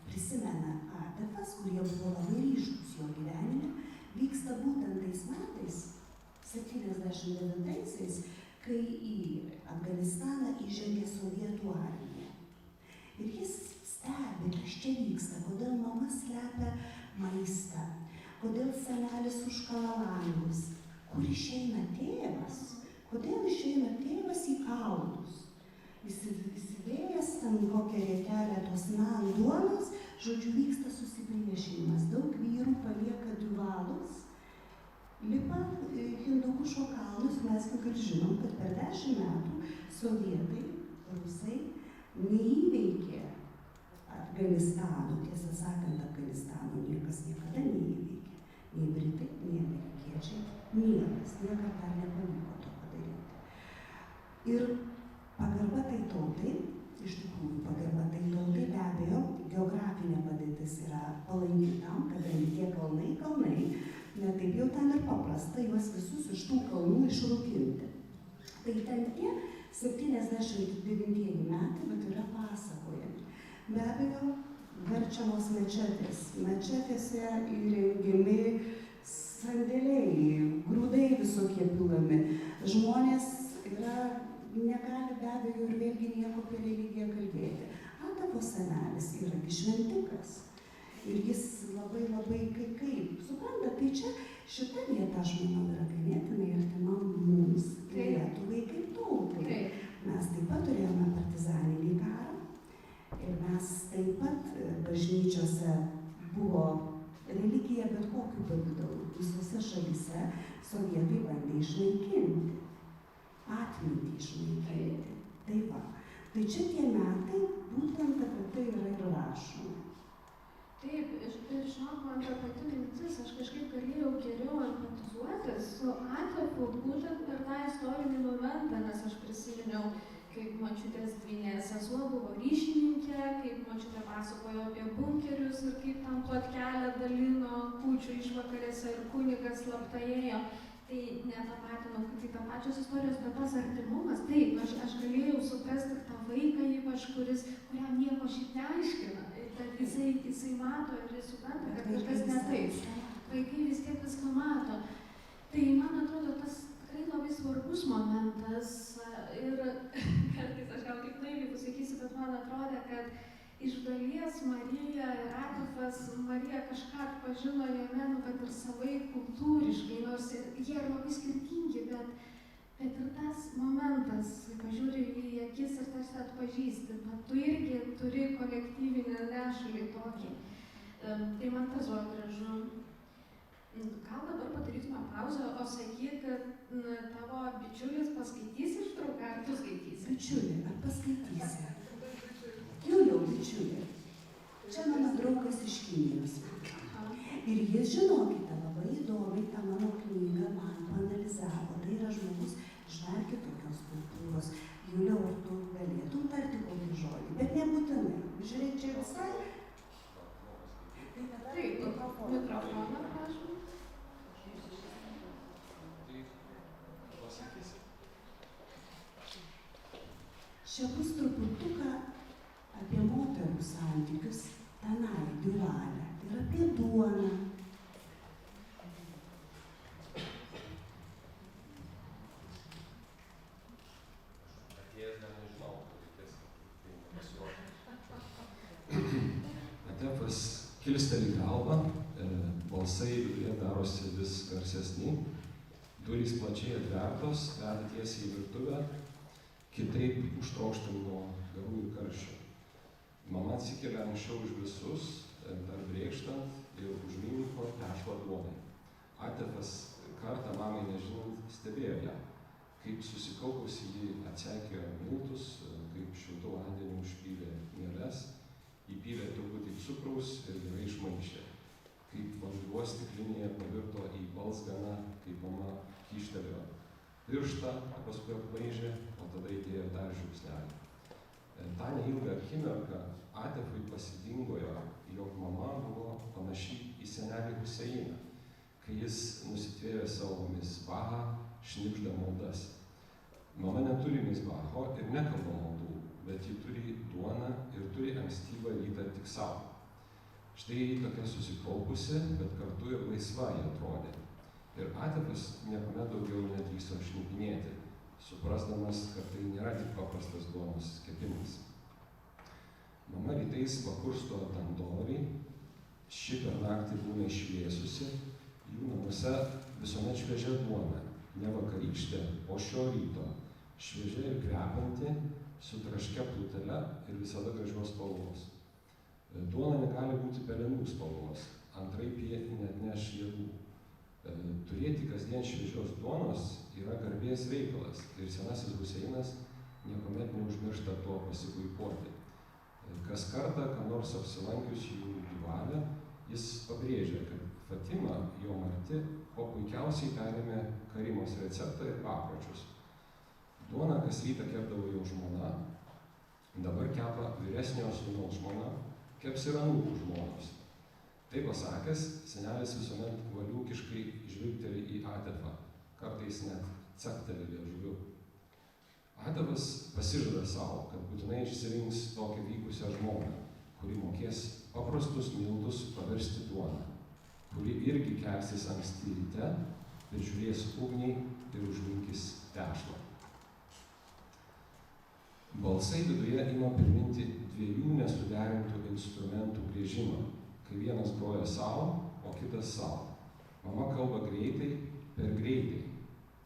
prisimena Atefas, kurie buvo labai ryškus jo gyvenime, vyksta būtent tais metais, 79-aisiais, kai į Afganistaną įžengė sovietų armija. Ir jis stebi, kas čia vyksta, kodėl mama slepia maistą, kodėl senelis užkala langus, kur išeina tėvas, kodėl išeina tėvas į kalnus. Įsivėjęs ten kokią riekelę tos duonos, žodžiu, vyksta susipriešinimas. Daug vyrų palieka Duvalus, lipa Hindukušo kalnus. Mes juk ir žinom, kad per 10 metų sovietai, rusai neįveikė Afganistano. Tiesą sakant, Afganistano niekas niekada neįveikė. Nei britai, nei amerikiečiai, niekas niekada dar nepavyko to padaryti. Ir pagarba tai tautai, iš tikrųjų pagarba tai tautai, be abejo, geografinė padėtis yra palanki tam, kadangi tie kalnai, netaip jau ten ir paprasta juos visus iš tų kalnų išrūkinti. Tai ten tie 79 metai, bet yra pasakojami. Be abejo, verčiamos mečetės. Mečetėse įrengiami sandėliai, grūdai visokie pilami. Žmonės negali be abejo ir vėlgi nieko apie religiją kalbėti. Atefo senelis yra šventikas. Ir jis labai kaip. Suprantat, tai čia šita vieta, aš manau, yra ganėtinai artima mums, Lietuvai kaip tautai. Mes taip pat turėjome partizaninį karą ir mes taip pat bažnyčiose buvo religija bet kokiu pavidalu. Visose šalyse sovietai bandė išnaikinti, atmintį išnaikinti. Tai va. Tai čia tie metai būtent apie tai yra ir rašoma. Taip, ir žinok, man ta pati mintis, aš kažkaip galėjau geriau empatizuoti su Atefu būtent per tą istorinį momentą, nes aš prisiminiau, kaip močiutės dvynė sesuo buvo ryšininkė, kaip močiutė pasakojo apie bunkerius ir kaip tam plotkelę dalino kūčių išvakarėse ir kunigas slapta ėjo. Tai netapatinau, kad tai tą pačios istorijos, bet tas artimumas, taip, aš galėjau suprasti tą vaiką, ypač kuriam nieko šiaip neaiškina. Kad jisai mato ir jis supranta, kad kažkas ne taip. Vaikai vis tiek viską mato. Tai man atrodo, tas tikrai labai svarbus momentas ir kartais aš gal taip naiviai pasakysiu, bet man atrodė, kad iš dalies Marija ir Atefas, Marija kažką atpažino jame, kad ir savai kultūriškai, nors jie yra labai skirtingi, bet ir tas momentas, pažiūri į akis ir tarsi atpažįsti, bet tu irgi turi kolektyvinį nešulį tokį. Tai man tas buvo gražu. Gal dabar padarytume pauzę, o sakyk, kad tavo bičiulis paskaitys ištrauką, ar tu skaitysi? Bičiulį, ar paskaitysi? Jau bičiulį. Čia mano draugas iš Kinijos. Ir jis, žinokite, labai įdomiai tą mano knygą man paanalizavo. Tai yra žmogus iš dar kitokios kultūros. Juliau, ar tu galėtum tarti kokį žodį, bet nebūtinai. Žiūrėk, čia visai. Taip, mikrofoną prašom. Čia bus truputuką apie moterų santykius tenai, Duvalė. Ir apie duoną. Atėjęs dar nežinau. Atefas kilsteli galvą, balsai viduje darosi vis garsesni, durys plačiai atvertos, veda tiesiai į virtuvę, kitaip užtrokštam nuo garų ir karščio. Mama atsikelia anksčiau už visus, dar brėkštant ir užmyniko tešlą duonai. Atefas kartą mamai nežinant stebėjo ją, kaip susikaupusi ji atsekėjo miltus, kaip šiltu vandeniu užpylė mieles, įpylė truputį cukraus ir gerai išmaišė. Kaip vanduo stiklinėje pavirto į balzganą, kaip mama kyštelėjo pirštą, paskui aplaižė, o tada įdėjo dar žiupsnelį. Ta neilgą akimirką Atefui pasidingojo, jog mama buvo panaši į senelį Huseiną, kai jis nusitvėrė savo misbahą, šnibžda maldas. Mama neturi misbaho ir nekalba maldų, bet ji turi duoną ir turi ankstyvą rytą tik savo. Štai tokia susikaupusi, bet kartu ir laisva jie atrodė. Ir Atefas niekuomet daugiau nedrįso šnipinėti, suprasdamas, kad tai nėra tik paprastas duonos kepimas. Mama rytais pakursto tandorį, ši per naktį būna išvėsusi, jų namuose visuomet šviežia duona, ne vakarykštė, o šio ryto, šviežia ir kvepianti, su traškia plutele ir visada gražios spalvos. Duona negali būti pelenų spalvos, antraip jie neatneš jėgų. Turėti kasdien šviežios duonos yra garbės reikalas ir senasis Huseinas niekuomet neužmiršta tuo pasipuikuoti. Kas kartą, ką nors apsilankius jų gyvavę, jis pabrėžia, kad Fatima, jo marti, kuo puikiausiai perėmė Karimos receptą ir papročius. Duoną kas rytą kepdavo jo žmona, dabar kepa vyresniojo sūnaus žmona, keps ir anūkų žmonos. Tai pasakęs, senelis visuomet valiūkiškai žvilgteli į Atefą, kartais net cakteli liežuviu. Atefas pasižada savo, kad būtinai išsirinks tokią vykusią žmoną, kuri mokės paprastus miltus paversti duoną, kuri irgi kelsis anksti ryte, bet žiūrės ugniai ir užminkys tešlą. Balsai viduje ima priminti dviejų nesuderintų instrumentų griežimą, kai vienas groja savo, o kitas savo. Mama kalba greitai, per greitai.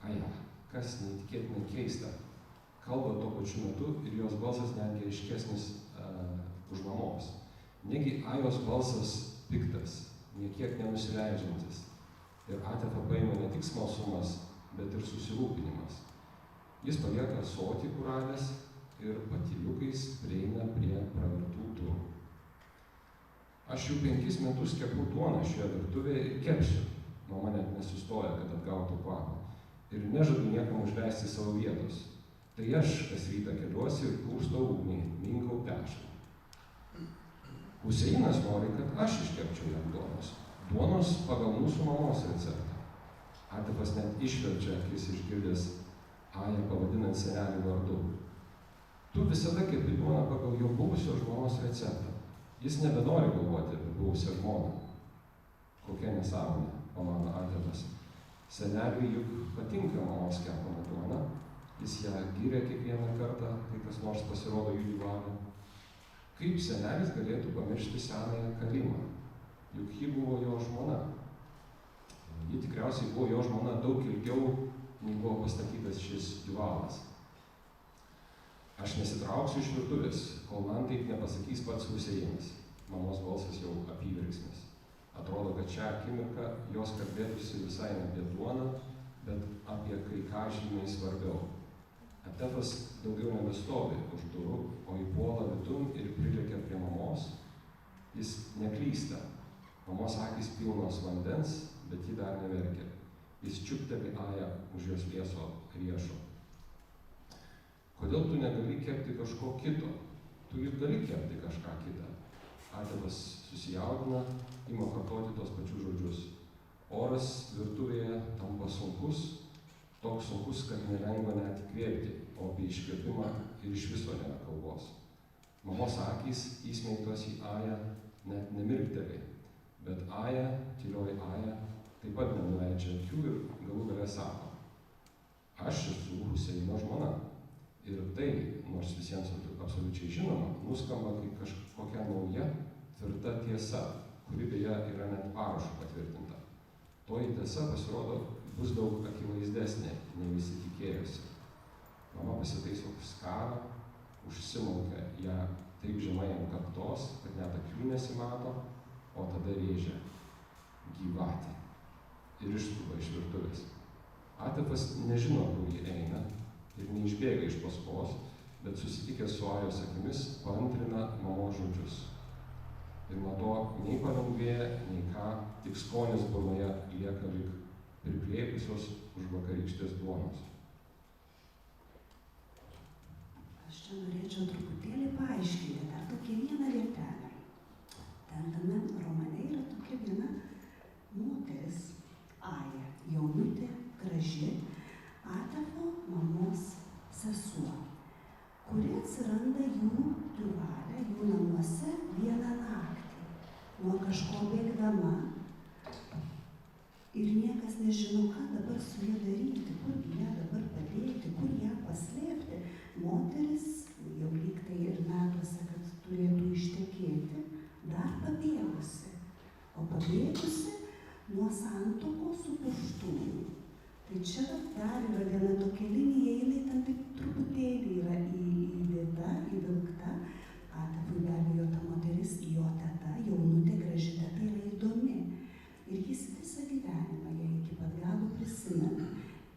Aja, kas neįtikėtinai keista. Kalba tuo pačiu metu ir jos balsas netgi aiškesnis už mamos. Negi Ajos balsas piktas, niekiek nenusileidžiantis. Ir Atefą paima ne tik smalsumas, bet ir susirūpinimas. Jis palieka ąsotį kuradęs ir patyliukais prieina prie pravertų durų. Aš jau 5 metus kepu duoną šioje virtuvėje ir kepsiu. Mama net nesustoja, kad atgautų kvapą. Ir nežadu niekam užleisti savo vietos. Tai aš kas rytą keliuosi ir kurstau ugnį, minkau tešlą. Huseinas nori, kad aš iškepčiau jam duonos. Duonos pagal mūsų mamos receptą. Atefas net išverčia akis išgirdęs Ają pavadinant senelį vardu. Tu visada kepi duoną pagal jo buvusio žmonos receptą. Jis nebenori galvoti apie buvusią žmoną. Kokia nesąmonė, pamano Atefas. Seneliui juk patinka mamos kepama duona. Jis ją gyrė kiekvieną kartą, kai kas nors pasirodo jų gyvavę. Kaip senelis galėtų pamiršti senąją Karimą? Juk ji buvo jo žmona. Ji tikriausiai buvo jo žmona daug ilgiau, nei buvo pastatytas šis gyvalas. Aš nesitrauksiu iš virtuvės, kol man taip nepasakys pats Huseinas. Mamos balsas jau apyverksmis. Atrodo, kad šią akimirką jos kalbėtųsi visai ne apie duoną, bet apie kai ką žymiai svarbiau. Atefas daugiau nebestovi už durų, o įpuola vidun ir prilekia prie mamos. Jis neklysta. Mamos akys pilnos vandens, bet ji dar neverkia. Jis čiupteli Ają už jos lieso riešo. Kodėl tu negali kepti kažko kito? Tu juk gali kepti kažką kitą. Atefas susijaudina, ima kartoti tos pačius žodžius. Oras virtuvėje tampa sunkus, toks sunkus, kad nelengva net įkvėpti, o apie iškvėpimą ir iš viso nėra kalbos. Mamos akys įsmeigtos į Ają net nemirkteli, bet Aja, tylioji Aja, taip pat nenuleidžia akių ir galų gale sako: aš esu Huseino žmona. Ir tai, nors visiems absoliučiai žinoma, nuskamba kaip kažkokia nauja, tvirta tiesa, kuri beje yra net parašu patvirtinta. Toji tiesa pasirodo bus daug akivaizdesnė, nei visi tikėjosi. Mama pasitaiso skarą, užsimaukia ją taip žemai ant kaktos, kad net akių nesimato, o tada rėžia gyvatė ir išskuba iš virtuvės. Atefas nežino, kur ji eina ir neišbėga iš paskos, bet susitikęs su Ajos akimis paantrina mamos žodžius. Ir nuo to nei palengvėja, nei ką, tik skonis burnoje lieka lyg priplėkusios už vakarykštės duonos. Aš čia norėčiau truputėlį paaiškinti dar tokią vieną vietelę. Ten tame romane yra tokia viena moteris, Aja, jaunutė, graži, Atefo mamos sesuo, kuri atsiranda jų Diuvale, jų namuose vieną naktį, nuo kažko bėgdama. Ir niekas nežino, ką dabar su ją daryti, kur ją dabar padėti, kur ją paslėpti. Moteris, jau lyg tai ir metuose, kad turėtų ištekėti, dar pabėgusi, o pabėgusi nuo santuokos su puštūnu. Tai čia dar yra viena tokia linija, jinai ten taip truputėlį yra įdėta, įvilkta. Atefui be abejo ta moteris, jo teta, jaunutė, graži teta yra įdomi. Ir jis visą gyvenimą ją iki pat galo prisimena.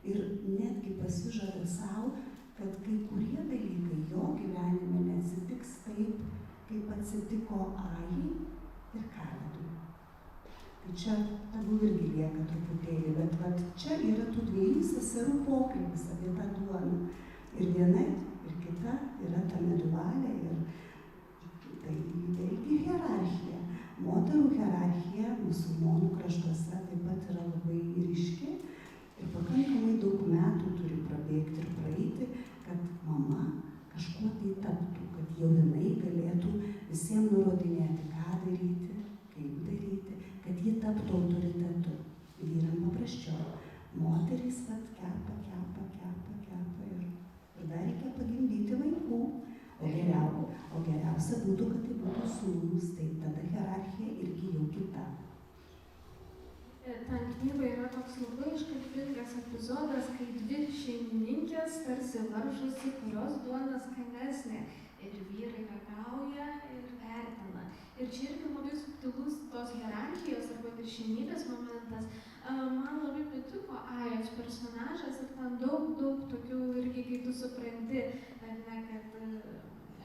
Ir netgi pasižada savo, kad kai kurie dalykai jo gyvenime neatsitiks taip, kaip atsitiko Ajai ir Kaledui. Tai čia tegul irgi lieka truputėlį, bet čia yra tų dviejų seserų pokalbis apie tą duoną. Ir viena, ir kita yra tame Diuvale, ir tai vėlgi hierarchija. Moterų hierarchija musulmonų kraštuose taip pat yra labai ryški ir pakankamai daug metų turi prabėgti ir praeiti, kad mama kažkuo tai taptų, kad jau jinai galėtų visiems nurodinėti, ką daryti, kaip daryti, kad ji taptų autoritetu. Vyram paprasčiau. Moterys kepa ir dar reikia pagimdyti vaikų. O geriausia būtų, kad tai būtų sūnus, tai tada hierarchija irgi jau kita. Ten knygoje yra toks labai iškalbingas epizodas, kai dvi šeimininkės tarsi varžosi, kurios duona skanesnė. Ir vyrai ragauja ir vertina. Ir čia irgi labai subtilus tos hierarchijos arba viršenybės momentas. Man labai patiko Ajos personažas ir ten daug tokių irgi, kai tu supranti, kad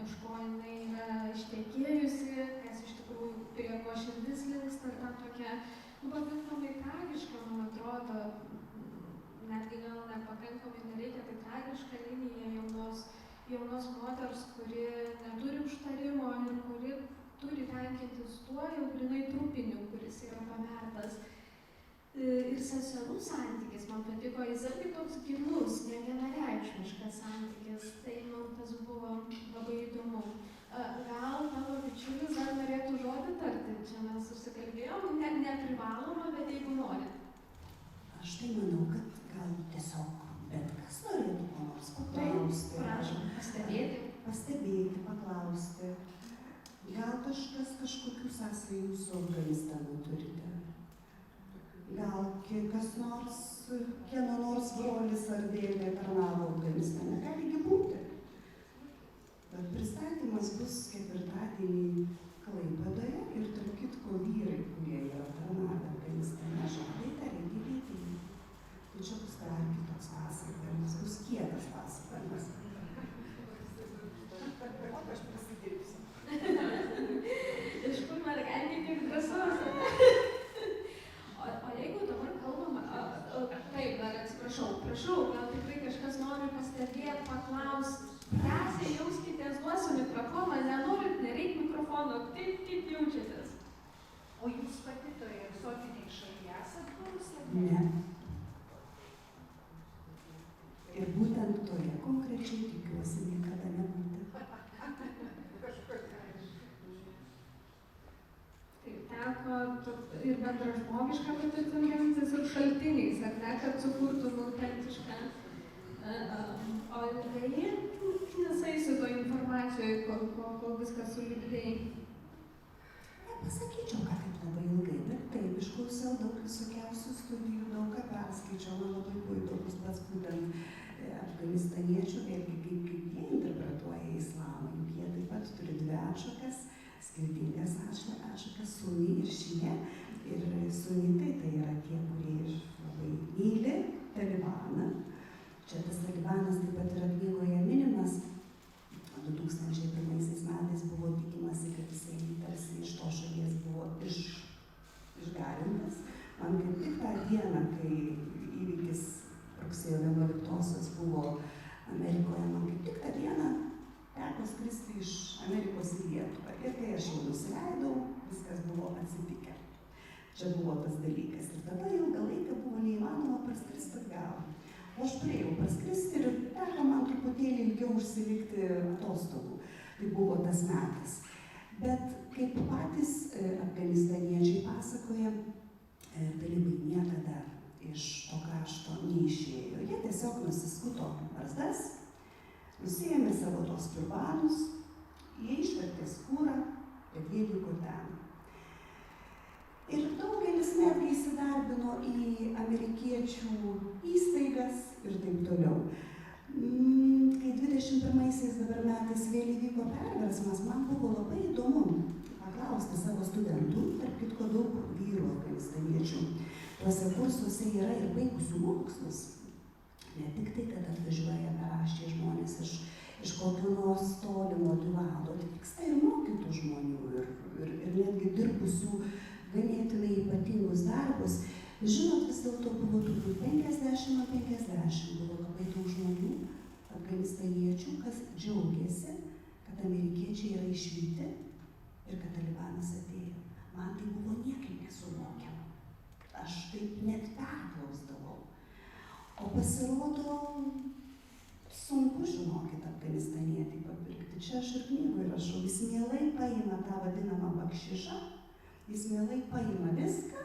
iš ko jinai yra ištekėjusi, kas iš tikrųjų prie ko širdis linksta, ir ta tokia pakankamai tragiška, man atrodo, netgi gal nepakankamai nereikia, tai tragiška linija jaunos moters, kuri neturi užtarimo ir kuri turi tenkintis tuo jau grinai trupiniu, kuris yra pamertas. Ir seserų santykis man patiko, jis irgi toks gilus, nevienareikšmiškas santykis, tai man tas buvo labai įdomu. Gal tavo bičiulis dar norėtų žodį tarti, čia mes susikalbėjom, neprivaloma, bet jeigu norit. Aš tai manau, kad gal tiesiog bet kas norėtų ko nors paklausti. Prašom, Pastebėti, paklausti. Gal kažkas kažkokių sąsajų su Afganistanu turite? Gal kas nors, kieno nors brolis ar dėdė tarnavo Afganistane, galigi būti. Bet pristatymas bus ketvirtadienį Klaipėdoje ir tarp kitko vyrai, kurie yra tarnavę Afganistane, žadai tarė gyvėti. Tai čia bus dar kitoks pasakojimas, bus kietas pasakojimas. O aš prisidirbsiu. Iš kur mergaitė kiek drąsos? O jeigu dabar kalbama, taip, dar atsiprašau, gal tikrai kažkas nori pastebėti, paklausti. Drąsiai jauskitės, duosiu mikrofoną, nenorit, nereik mikrofono, kaip jaučiatės? O jūs pati toje egzotiniai šalyje esat buvusi? Ne. Ir būtent toje konkrečiai tikiuosi niekada nebūti. Teko ir bendražmogiška patirtim remtis ir šaltiniais, ar ne, kad sukurtum autentišką. O ilgai nesaisi to informacijoje, kol viską sulipdėjai. nepasakyčiau, kad taip labai ilgai, bet taip, išklausiau daug visokiausių studijų, daug ką perskaičiau, man labai buvo įdomus pats būtent afganistaniečių, vėlgi kaip jie interpretuoja islamą, juk jie taip pat turi dvi atšakas, skirtingas atšakas, sunni ir šie, ir sunitai tai yra tie, kurie labai myli Talibaną. Čia tas Talibanas taip pat yra knygoje minimas. 2001 metais buvo tikimasi, kad jisai tarsi iš to šalies buvo išgarintas. Man kaip tik tą dieną, kai įvykis rugsėjo 11-osios buvo Amerikoje, man kaip tik tą dieną teko skristi iš Amerikos į Lietuvą. Ir kai aš jau nusileidau, viskas buvo atsitikę. Čia buvo tas dalykas. Ir tada ilgą laiką buvo neįmanoma parskristi atgal. O aš turėjau parskristi ir teko man truputėlį ilgiau užsilikti atostogų. Tai buvo tas metas. Bet kaip patys afganistaniečiai pasakoja, talibai niekada iš to krašto neišėjo. Jie tiesiog nusiskuto barzdas, nusiėmė savo tos turbanus, jie išvertė skūrą, bet jie liko ten. Ir daugelis netgi įsidarbino į amerikiečių įstaigas ir taip toliau. Kai 21 metais vėl įvyko perversmas, man buvo labai įdomu paklausti savo studentų, tarp kitko daug vyrų afganistaniečių. Tuose kursuose yra ir baigusių mokslus. Ne tik tai, kad atvažiuoja beraščiai žmonės iš kokio nors tolimo Tuvalo, vyksta ir mokytų žmonių ir netgi dirbusių ganėtinai ypatingus darbus. Žinot, vis dėlto buvo turbūt 50-50, buvo labai daug žmonių, afganistaniečių, kas džiaugiasi, kad amerikiečiai yra išvyti ir kad Talibanas atėjo. Man tai buvo niekaip nesuvokiama. Aš taip net perklausdavau. O pasirodo, sunku, žinokit, afganistanietį papirkti. Čia aš ir knygoje rašau, jis mielai paima tą vadinamą bakšišą, jis mielai paima viską,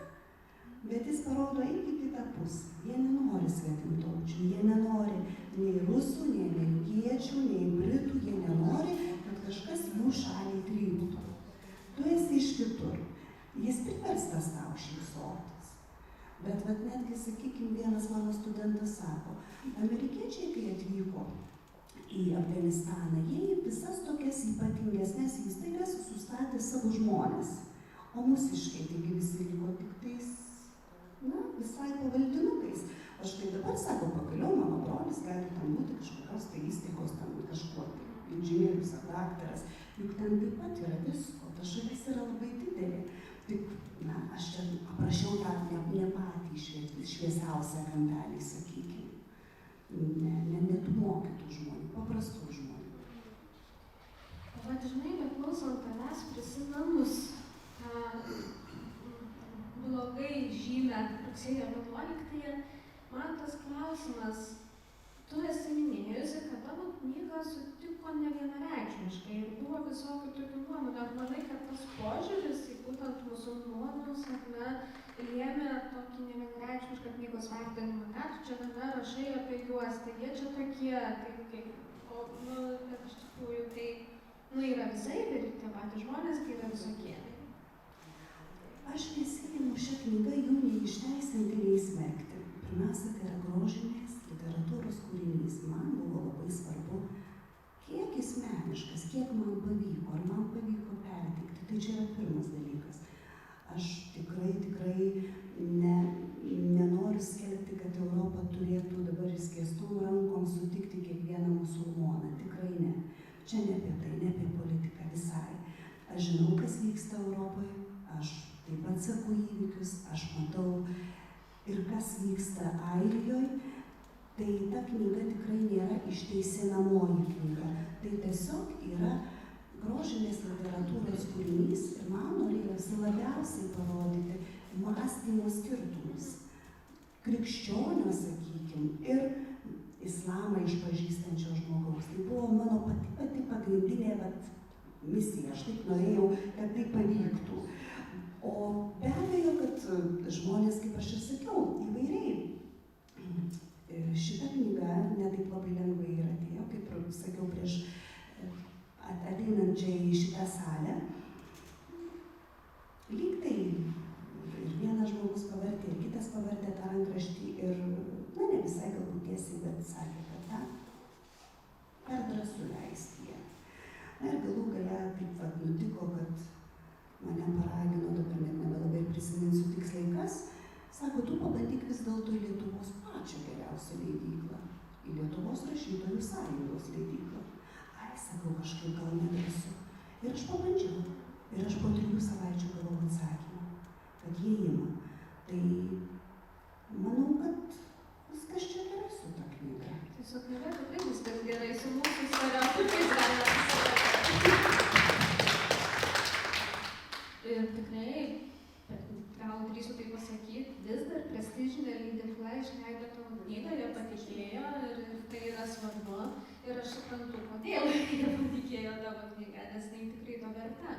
bet jis parodo eiti kitą pusę. Jie nenori svetimtaučių, jie nenori nei rusų, nei amerikiečių, nei britų, jie nenori, kad kažkas jų šaliai tryptų. Tu esi iš kitur. Jis priverstas tau šypsotis. Bet netgi, sakykime, vienas mano studentas sako, amerikiečiai, kai atvyko į Afganistaną, jie į visas tokias ypatingesnės įstaigas sustatė savo žmonės. O mūsiškai, taigi visi liko tik tais, visai pavaldinukais. Aš tai dabar sako, pagaliau mano brolis gali ten būti kažkokios tai įstaigos, ten kažkuo, inžinierius ar daktaras. Juk ten taip pat yra visko, ta šalis yra labai didelė. Tik, aš čia aprašiau tą ne patį šviesiausią kampelį, sakykime. Ne tų mokytų žmonių, paprastų žmonių. O žinai, beklausant tavęs prisimenus blogai žymę rugsėjo 11-ąją, man tas klausimas, tu esi minėjusi, kad tavo knygą sutiko nevienareikšmiškai ir buvo visokių tokių nuomonių. Ar manai, kad tas požiūris į būtent musulmonus lėmė tokį nevienareikšmišką knygos vertinimą? Ką tu čia tame rašai apie juos, tai jie čia tokie, bet iš tikrųjų tai, yra visai ir tie patys žmonės, tai yra visokie. Aš nesiimu šią knygą jų nei išteisinti, nei smerkti. Pirmiausia, tai yra grožinės literatūros kūrinys. Man buvo labai svarbu, kiek jis meniškas, kiek man pavyko, ar man pavyko perteikti. Tai čia yra pirmas dalykas. Aš tikrai nenoriu skelbti, kad Europa turėtų dabar išskėstom rankom sutikti kiekvieną musulmoną. Tikrai ne. Čia ne apie tai, ne apie politiką visai. Aš žinau, kas vyksta Europoje. Aš taip pat seku įvykius, aš matau ir kas vyksta Airijoje, tai ta knyga tikrai nėra išteisinamoji knyga. Tai tiesiog yra grožinės literatūros kūrinys ir man norėjosi labiausiai parodyti mąstymo skirtumus. Krikščionio, sakykime, ir islamą išpažįstančio žmogaus. Tai buvo mano pati pagrindinė misija. Aš taip norėjau, kad tai pavyktų. O be abejo, kad žmonės, kaip aš ir sakiau, įvairiai. Šita knyga netaip labai lengvai ir atėjo, kaip sakiau, prieš ateinant čia į šitą salę. visai galbūt tiesiai, bet sakė, kad na, per drąsu leisti ją. Na ir galų gale taip vat nutiko, kad mane paragino, dabar net nebelabai prisiminsiu tiksliai kas, sako, tu pabandyk vis dėlto į Lietuvos pačią geriausią leidyklą, į Lietuvos rašytojų sąjungos leidyklą. Ai, sakau, kažkaip gal nedrąsu. Ir aš pabandžiau. Ir aš po 3 savaičių gavau atsakymą, kad jie ima. Tai manau, kad viskas čia gerai su ta knyga. Tai su knyga tikrai viskas gerai, su mūsų stereotipais galima pasakyti. Ir tikrai, gal drįsiu tai pasakyti, vis dar prestižinė leidykla išleido tavo knygą, jie patikėjo ir tai yra svarbu. Ir aš suprantu, kodėl jie patikėjo tavo knygą, nes tai tikrai to verta.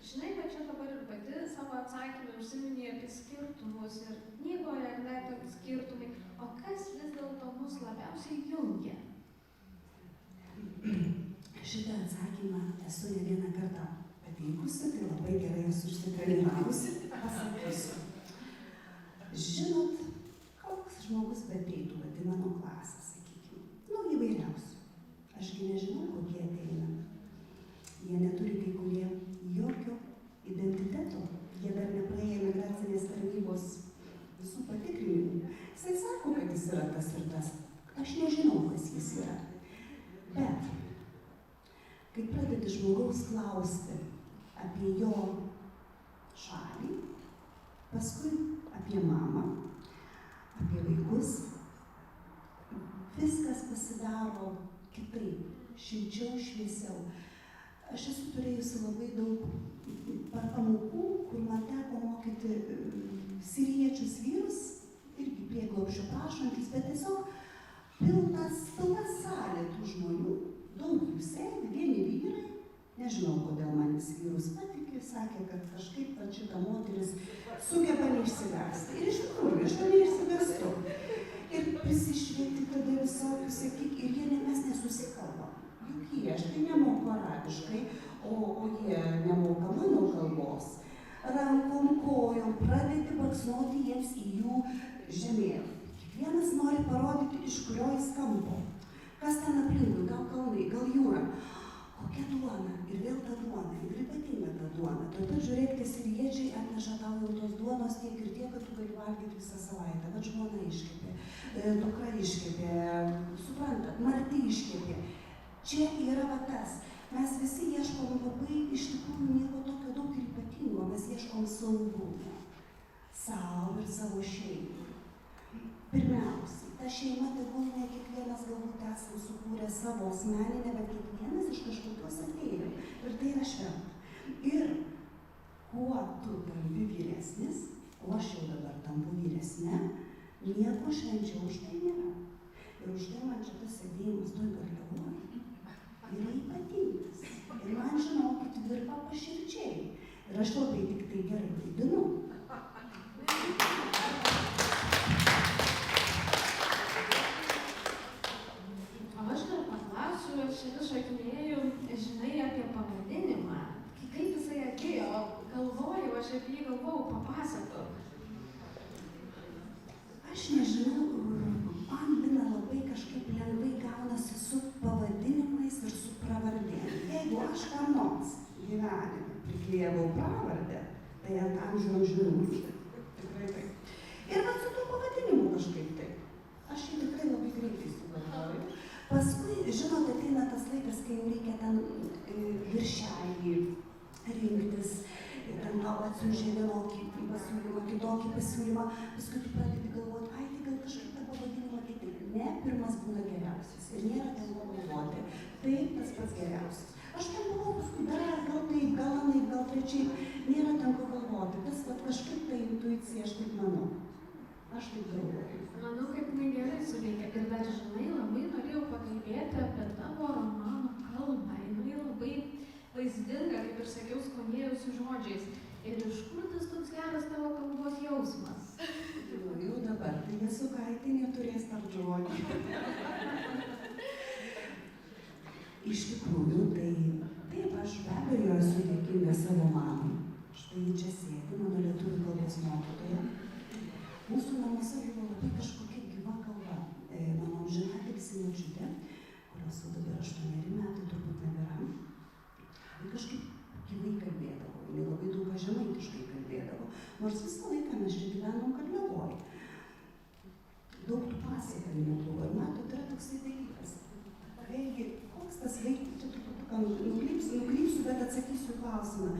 Žinai, kad čia dabar ir pati savo atsakymą užsiminė apie skirtumus ir knygoje, ar ne, tokie skirtumai. O kas vis dėlto mus labiausiai jungia? Šitą atsakymą esu ne vieną kartą pateikusi, tai labai gerai esu užsitrenirusi, pasakysiu. Žinot, koks žmogus beateitų, bet į mano klasę, sakykime, įvairiausių. Ašgi nežinau, kokie ateina. Jie neturi kai kurie jokio identiteto. Jie dar nepraėjo migracinės tarnybos visų patikrinimų. Jisai sako, kad jis yra tas ir tas. Aš nežinau, kas jis yra. Bet, kai pradedi žmogaus klausti apie jo šalį, paskui apie mamą, apie vaikus, viskas pasidaro kitaip, šilčiau, šviesiau. Aš esu turėjusi labai daug pamokų, kur man teko mokyti siriečius vyrus, irgi prieglobsčio prašantis, bet tiesiog pilna salė tų žmonių, daug jų sėdi, vieni vyrai, nežinau, kodėl man jis vyrus patikė, sakė, kad kažkaip šita moteris sugeba neišsigąsti. Ir iš tikrųjų, aš to neišsigąstu. Ir prisišvieti tada visokių, sakyk, ir jie mes nesusikalbam. Juk jie, aš tai nemoku arabiškai, o jie nemoka mano kalbos. Rankom, kojom, pradedi baksnuoti jiems į jų žemėlapį. Kiekvienas nori parodyti, iš kurio jis kampo. Kas ten aplinkui, gal kalnai, gal jūra. Kokia duona, ir vėl ta duona, ir ypatinga ta duona. Tuo pat žiūrėk, tie siriečiai atneša tau jau tos duonos tiek ir tiek, kad tu gali valgyti visą savaitę. Bet žmona iškepė, dukra iškepė, suprantat, Marti iškepė. Čia yra va tas. Mes visi ieškom labai, iš tikrųjų, nieko tokio daug ir ypatingo. Mes ieškom saugumo. Sau ir savo šeimai. Pirmiausiai, ta šeima tegul ne kiekvienas galbūt esam sukūrę savo asmeninę, bet kiekvienas iš kažkokios ateina. Ir tai yra šventa. Ir kuo tu tampi vyresnis, o aš jau dabar tampu vyresnė, nieko švenčiau už tai nėra. Ir už tai man čia tas sėdėjimas toj garliavoj yra ypatingas. Ir man, žinokit, virpa paširdžiai. Ir aš labai tik tai gerai vaidinu. O aš dar paklausiu, aš vis šakinėjau, žinai, apie pavadinimą. Kaip jisai atėjo, galvojau, aš apie jį galvojau, papasakok. Aš nežinau, man Lina labai kažkaip lengvai gaunasi su pavadinimais ir su pravardėm. Jeigu aš ką nors gyvenime priklijavau pravardę, tai ant amžių užmiršti. Tikrai taip. Ir vat su tuo pavadinimu kažkaip taip. Aš jį tikrai labai greitai sugalvoju. Paskui, žinot, ateina tas laikas, kai jau reikia ten viršelį rinktis. Ir ten tau atsiunčia vienokį pasiūlymą, kitokį pasiūlymą. Paskui tu pradedi galvoti, ai, tai gal kažkaip tą pavadinimą kitaip. Ne, pirmas būna geriausias. Ir nėra ten ko galvoti. Taip, tas pats geriausias. Aš ten buvau paskui dar, gal taip, gal anaip, gal trečiai. Nėra ten ko galvoti. Tas vat kažkaip tai intuicija, aš taip manau. Aš taip galvoju. Manau, kad jinai gerai suveikia. Ir dar, žinai, labai norėjau pakalbėti apie tavo romano kalbą. Jinai labai vaizdinga, kaip ir sakiau, skonėjausi žodžiais. Ir iš kur tas toks geras tavo kalbos jausmas? Jau dabar, tai Jasukaitinė turės tarp žodžių. Iš tikrųjų, tai taip, aš be abejo esu dėkinga savo mamai. Štai čia sėdi, mano lietuvių kalbos mokytoja. Mūsų namuose buvo labai kažkokia gyva kalba. kurios jau dabar 8 metai, turbūt nebėra. Ir kažkaip gyvai kalbėdavo, jinai labai daug ką žemaitiškai kalbėdavo, nors visą laiką mes čia gyvenom Karliavoj. Daug tų pasakojimų buvo, ir matot, yra toksai dalykas. Vėlgi, koks tas vaikas, čia truputį nukrypsiu, bet atsakysiu į klausimą.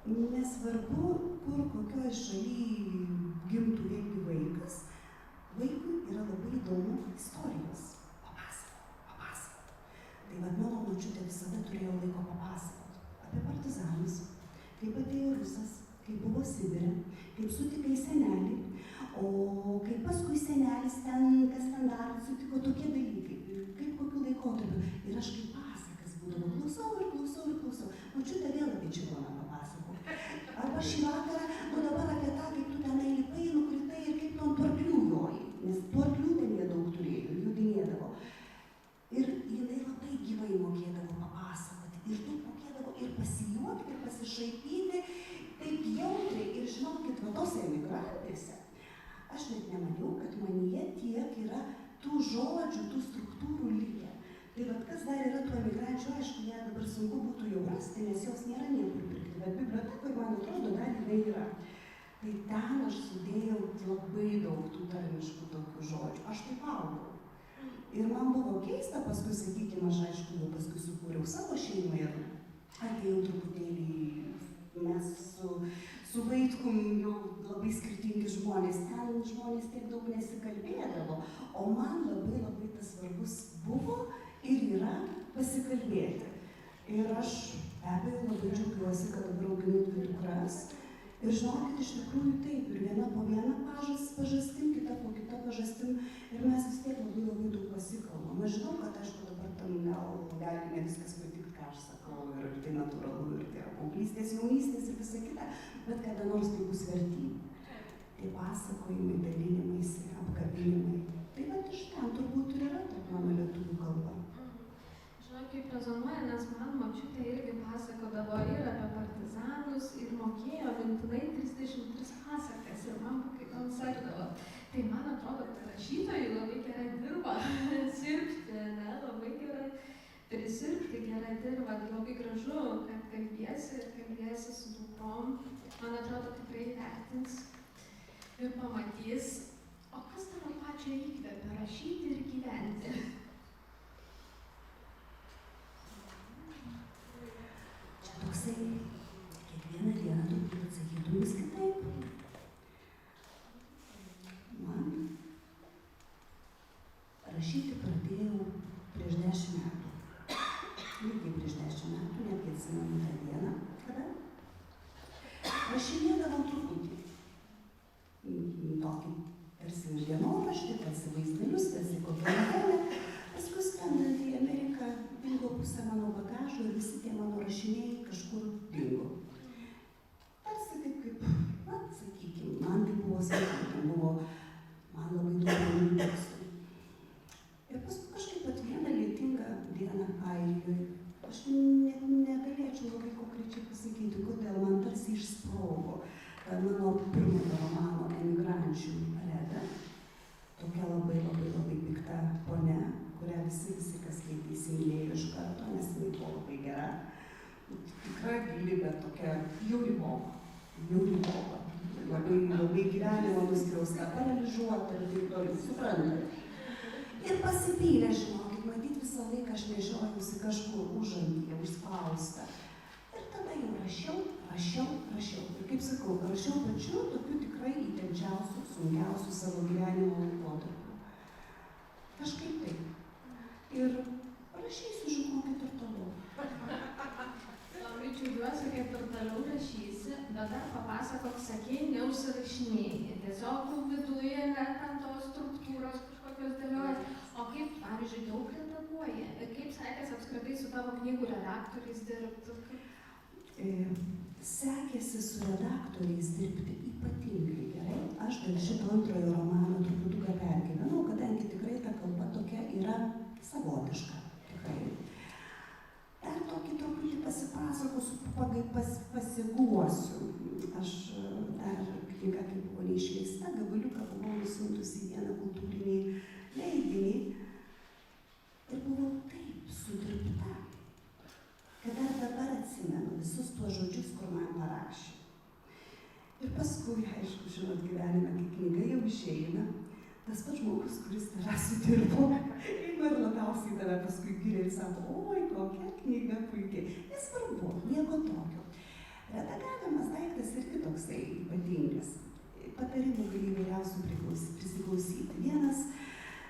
Nesvarbu, kur, kokioj šaly gimtų vėlgi vaikas, vaikui yra labai įdomu istorijos. Papasakot. Tai vad mano močiutė visada turėjo laiko papasakot apie partizanus, kaip atėjo rusas, kaip buvo Sibire, kaip sutikai senelį, o kaip paskui senelis ten, kas ten dar sutiko, tokie dalykai, kaip kokiu laikotarpiu. Ir aš kaip pasakas būdavo, klausau. Močiutė vėl apie čigoną papasako. Arba šį vakarą, dabar apie tą, kaip tu tenai lipai, nukritai ir kaip tu ant arklių joji. Nes tų arklių ten jie daug turėjo, judinėdavo. Ir jinai labai gyvai mokėdavo papasakoti. Ir taip mokėdavo ir pasijuokti, ir pasišaipyti, taip jautriai. Ir žinokit, va tose emigrantėse, aš net nemaniau, kad manyje tiek yra tų žodžių, tų struktūrų likę. Tai vat kas dar yra tų emigrančių, aišku, ją dabar sunku būtų jau rasti, nes jos nėra niekur pirkti, bet bibliotekoje, man atrodo, dar jinai yra. Tai ten aš sudėjau labai daug tų tarmiškų tokių žodžių. Aš taip augau. Ir man buvo keista, paskui, sakykime, aš aišku, jau paskui sukūriau savo šeimą ir atėjau truputėlį, mes su Vaitkum jau labai skirtingi žmonės, ten žmonės tiek daug nesikalbėdavo, o man labai tas svarbus buvo ir yra pasikalbėti. Ir aš be abejo labai džiaugiuosi, kad dabar auginu 2 dukras. Ir žinokit, iš tikrųjų taip, ir viena po vieną pažastim, kita po kita pažastim, ir mes vis tiek labai daug pasikalbam. Aš žinau, kad aišku dabar tam gali ne viskas patikti, ką aš sakau, ir tai natūralu, ir tai yra paauglystės, jaunystės ir visa kita, bet kada nors tai bus vertybė. Tai pasakojimai, dalinimaisi, apkabinimai. Tai vat iš ten turbūt ir yra tarp mano lietuvių kalba. Žinau, kaip rezonuoja, nes man močiutė irgi pasakodavo ir apie partizanus, ir mokėjo mintinai 33 pasakas, ir man kai konserdavo. Tai man atrodo, kad rašytojai labai gerai dirba, sirpti, ne, labai gerai prisirpti gerą dirvą, labai gražu, kad kalbėsi su dukrom. Man atrodo, tikrai vertins ir pamatys, o kas tavo pačią įkvepia rašyti ir gyventi? Čia toksai, kiekvieną dieną turbūt atsakytum vis kitaip. Man rašyti pradėjau prieš 10 metų. Lygiai prieš 10 metų, netgi atsimenu tą dieną, kada rašinėdavau truputį. Tokį tarsi dienoraštį, tarsi vaizdinius, tarsi kokią novelę. Paskui skrendant į Ameriką dingo pusę mano bagažo ir visi tie mano rašiniai kažkur dingo. Tarsi taip kaip, na, sakykime, man tai buvo sakykime, buvo man labai daug tekstų. Ir paskui kažkaip pat vieną lietingą dieną Airijoje, aš negalėčiau labai konkrečiai pasakyti, kodėl man tarsi išsprogo mano pirmojo romano Emigrančių Reda, tokia labai pikta ponia, kurią visi, kas skaitė, įsimylėjo iš karto, nes jinai buvo labai gera. Tikra gili, bet tokia jauri boba. Labai gyvenimo nuskriausta, paralyžiuota ir taip toliau, suprantate. Ir pasipylė, žinokit, matyt, visą laiką aš nežiojausi kažkur užantyje, užspaustą. Ir tada jau rašiau. Ir kaip sakau, rašiau pačiu tokiu tikrai įtempčiausiu, sunkiausiu savo gyvenimo laikotarpiu. Kažkaip taip. Ir rašysiu, žinokit, ir toliau. Labai džiaugiuosi, kad ir toliau rašysi, bet dar papasakok, sakei, neužsirašinėjai. Tiesiog viduje ten tos struktūros kažkokios dėliojas. O kaip, pavyzdžiui, daug redaguoji? Ir kaip sekėsi apskritai su tavo knygų redaktoriais dirbti? Sekėsi su redaktoriais dirbti ypatingai gerai. Aš dėl šito antrojo romano truputuką pergyvenau, kadangi tikrai ta kalba tokia yra savotiška. Tikrai. Dar tokį truputį pasipasakosiu, pasiguosiu. Aš dar knyga, kai buvo neišleista, gabaliuką buvau nusiuntusi į vieną kultūrinį leidinį. Ir visus tuos žodžius, kur man parašė. Ir paskui, aišku, žinot, gyvenime, kai knyga jau išeina, tas pats žmogus, kuris tave sudirbo, ima ir labiausiai tave paskui giria ir sako, oi, kokia knyga puikiai. Nesvarbu, nieko tokio. Redagavimas daiktas irgi toksai ypatingas. Patarimų gali įvairiausių prisiklausyti. Vienas,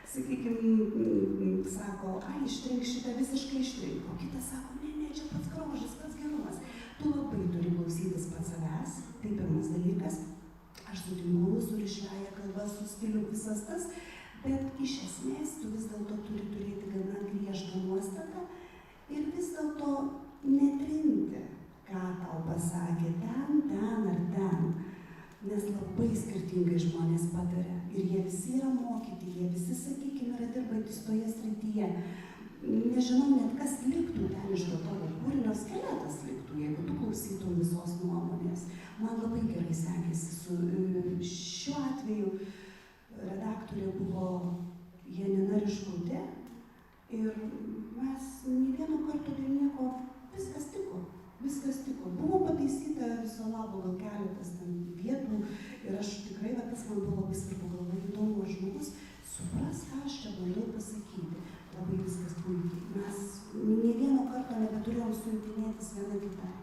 sakykime, sako, ai, ištrink šitą, visiškai ištrink. O kitas sako, ne, čia pats grožis, pats gerumas. Tu labai turi klausytis pats savęs. Tai pirmas dalykas. Aš sutinku su rišliaja kalba, su stiliu visas tas, bet iš esmės tu vis dėlto turi turėti gana griežtą nuostatą ir vis dėlto netrinti, ką tau pasakė ten ar ten. Nes labai skirtingai žmonės pataria. Ir jie visi yra mokyti, jie visi, sakykime, yra dirbantis toje srityje. Nežinau net, kas liktų ten iš to tavo kūrinio, skeletas liktų, jeigu tu klausytum visos nuomonės. Man labai gerai sekėsi. Šiuo atveju redaktorė buvo Janina Riškutė ir mes nei vieno karto dėl nieko, viskas tiko. Buvo pataisyta viso labo gal keletas ten vietų ir aš tikrai, tas man buvo labai svarbu, labai įdomu, žmogus supras, ką aš čia bandau pasakyti. Labai viskas puikiai. Mes nei vieno karto nebeturėjom suimtinėtis viena kitai.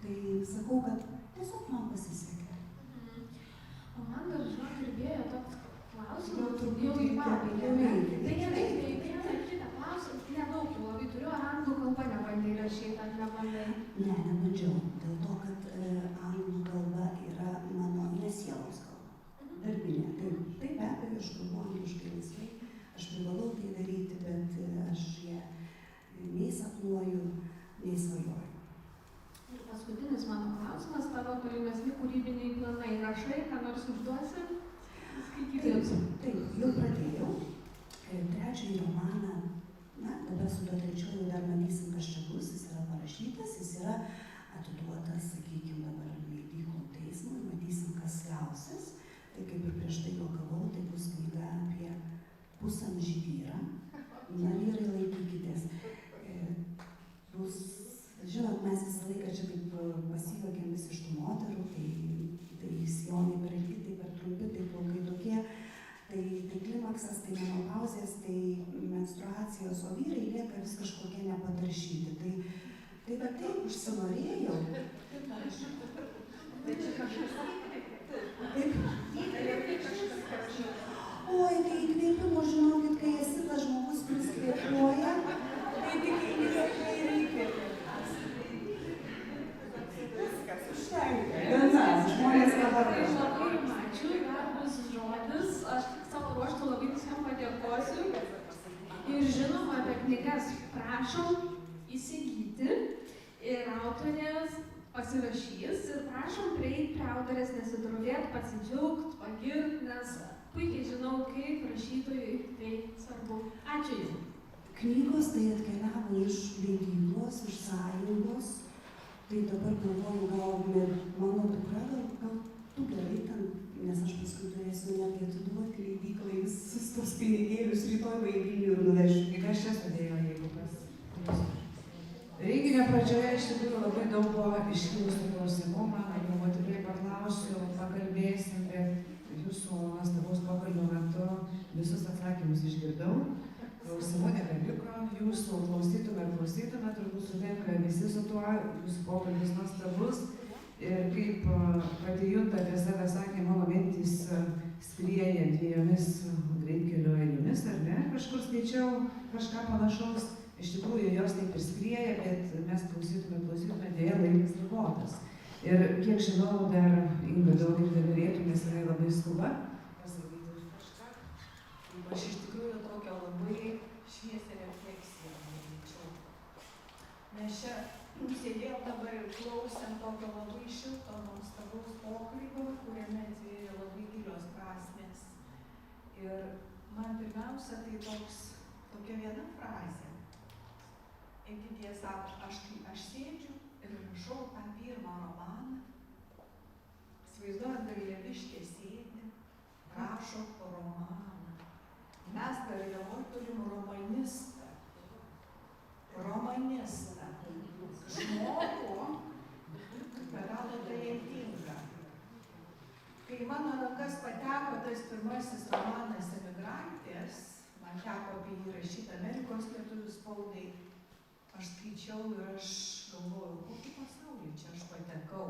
Tai sakau, kad tiesiog man pasisekė. O man dar, žinok, girdėjo toks klausimas. Jau truputį reikia. Tai gerai, tai vieną kitą klausimą, nedaug jau labai turiu, ar anglų kalba nebandai rašyti, ar nebandai? Ne, nebandžiau. Dėl to, kad anglų kalba yra mano nesielos kalba. Darbinė. Tai be abejo, aš kalbu angliškai laisvai. Aš privalau tai daryti, bet aš ją nei sapnuoju, nei svajoju. Ir paskutinis mano klausimas, tavo tolimesni kūrybiniai planai. Rašai, ką nors užduosi skaitytojams? Taip, jau pradėjau. Trečiąjį romaną, dabar su tuo trečiuoju dar matysim, kas čia bus, jis yra parašytas, jis yra atiduotas, sakykime, dabar leidyklų teismui, matysim, kas gausis. Tai kaip ir prieš tai juokavau, tai bus knyga apie pusamžį vyrą. Na, vyrai, laikykitės. Bus, žinot, mes visą laiką čia taip pasijuokėm vis iš tų moterų, tai sijonai per ilgi, tai per trumpi, tai plaukai tokie, tai klimaksas, tai menopauzės, tai menstruacijos, o vyrai lieka vis kažkokie nepataršyti. Tai va taip užsinorėjau. Oi, tai įkvėpimo, žinokit, kai esi tas žmogus, kuris kvėpuoja, tai tik įkvėpia ir įkvėpia. Viskas, užtenka. Gana, žmonės pavargo. Labai ačiū, dar bus žodis, aš tik savo ruoštų labai visiems padėkosiu. Ir žinoma, apie knygas prašom įsigyti ir autorės pasirašys ir prašom prieiti prie autorės, nesidrovėt, pasidžiaugt, pagirt, nes puikiai žinau, kaip rašytojui tai svarbu. Ačiū Jums. Knygos tai atkeliavo iš leidyklos, iš sąjungos. Tai dabar galvoju, gal mano dukra, gal tu gerai ten, nes aš paskui turėsiu netgi atiduoti leidyklai visus tos pinigėlius rytoj Vilnių ir nuvežti. Knygas čia sudėjo, jeigu kas. Renginio pradžioje iš tikrųjų labai daug buvo iškilusių klausimų, man buvo tikrai paklausiu, pakalbėsim, bet jūsų nuostabaus pokalbio metu visus atsakymus išgirdau. Klausimų nebeliko, jūsų klausytume, turbūt sutinka visi su tuo, jūsų pokalbis nuostabus. Ir kaip pati Junta apie save sakė, mano mintys skrieja dviejomis greitkelio eilėmis, ar ne? Kažkur skaičiau kažką panašaus. Iš tikrųjų, jos taip ir skrieja, bet mes klausytume, dėja laikas ribotas. Ir kiek žinau, dar Inga daug ir norėtų, nes jinai labai skuba pasakyti kažką. Aš iš tikrųjų tokią labai šviesią refleksiją manyčiau. Mes čia sėdėjom dabar ir klausėm tokio labai šilto, nuostabaus pokalbio, kuriame atvėrė labai gilios prasmės. Ir man pirmiausia, tai tokia viena frazė. Egidija sako, aš sėdžiu ir rašau tą pirmą romaną. Įsivaizduojat, Garliaviškė sėdi, rašo romaną. Mes Garliavoj turim romanistą. Žmogų, pirmasis romanas Emigrantės, man teko apie jį rašyti Amerikos lietuvių spaudai, aš skaičiau ir aš galvojau, kokį pasaulį čia aš patekau.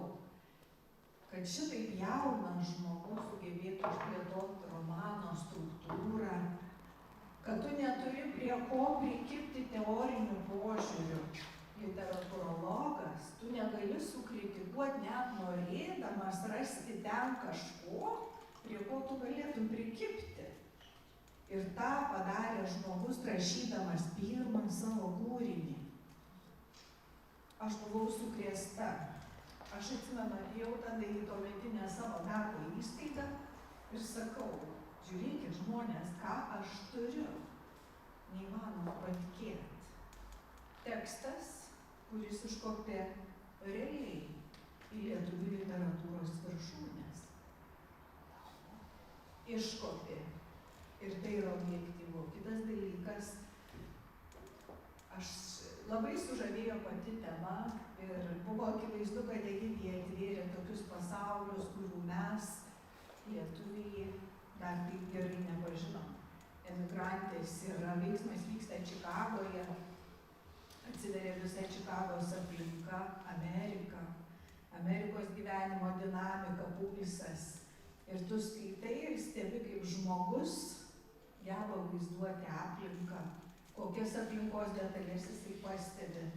Kad šitaip jaunas žmogus sugebėtų išplėtoti romano struktūrą, kad tu neturi prie ko prikibti teorinių požiūrių. Literatūrologas, tu negali sukritikuoti net norėdamas rasti ten kažko, prie ko tu galėtum prikibti. Ir tą padarė žmogus, rašydamas pirmą savo kūrinį. Aš buvau sukrėsta. Aš atsimenu, jau tada į tuometinę savo darbo įstaigą ir sakau, žiūrėkit žmonės, ką aš turiu. Neįmanoma patikėti. Tekstas, kuris iškopė realiai į lietuvių literatūros viršūnes. Iškopė. Ir tai yra objektyvu. Kitas dalykas, aš labai sužavėjo pati tema ir buvo akivaizdu, kad Egidija atvėrė tokius pasaulius, kurių mes, lietuviai, dar taip gerai nepažinom. Emigrantės yra veiksmas vyksta Čikagoje, atsiveria visa Čikagos aplinka, Amerika, Amerikos gyvenimo dinamika, pulsas. Ir tu skaitai ir stebi, kaip žmogus geba vaizduoti aplinką, kokias aplinkos detalės jisai pastebi.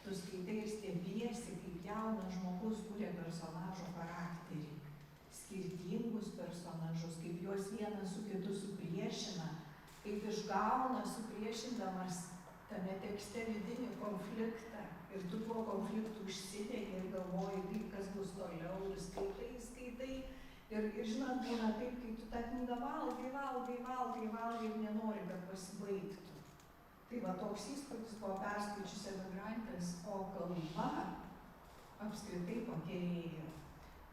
Tu skaitai ir stebiesi, kaip jaunas žmogus kuria personažo charakterį, skirtingus personažus, kaip juos vienas su kitu supriešina, kaip išgauna supriešindamas tame tekste vidinį konfliktą. Ir tu tuo konfliktu užsidegi ir galvoji, kaip kas bus toliau, ir skaitai. Ir žinot, būna taip, kai tu tą knygą valgai ir nenori, kad pasibaigtų. Tai va toks įspūdis buvo perskaičius Emigrantės, o kalba apskritai pagerėjo.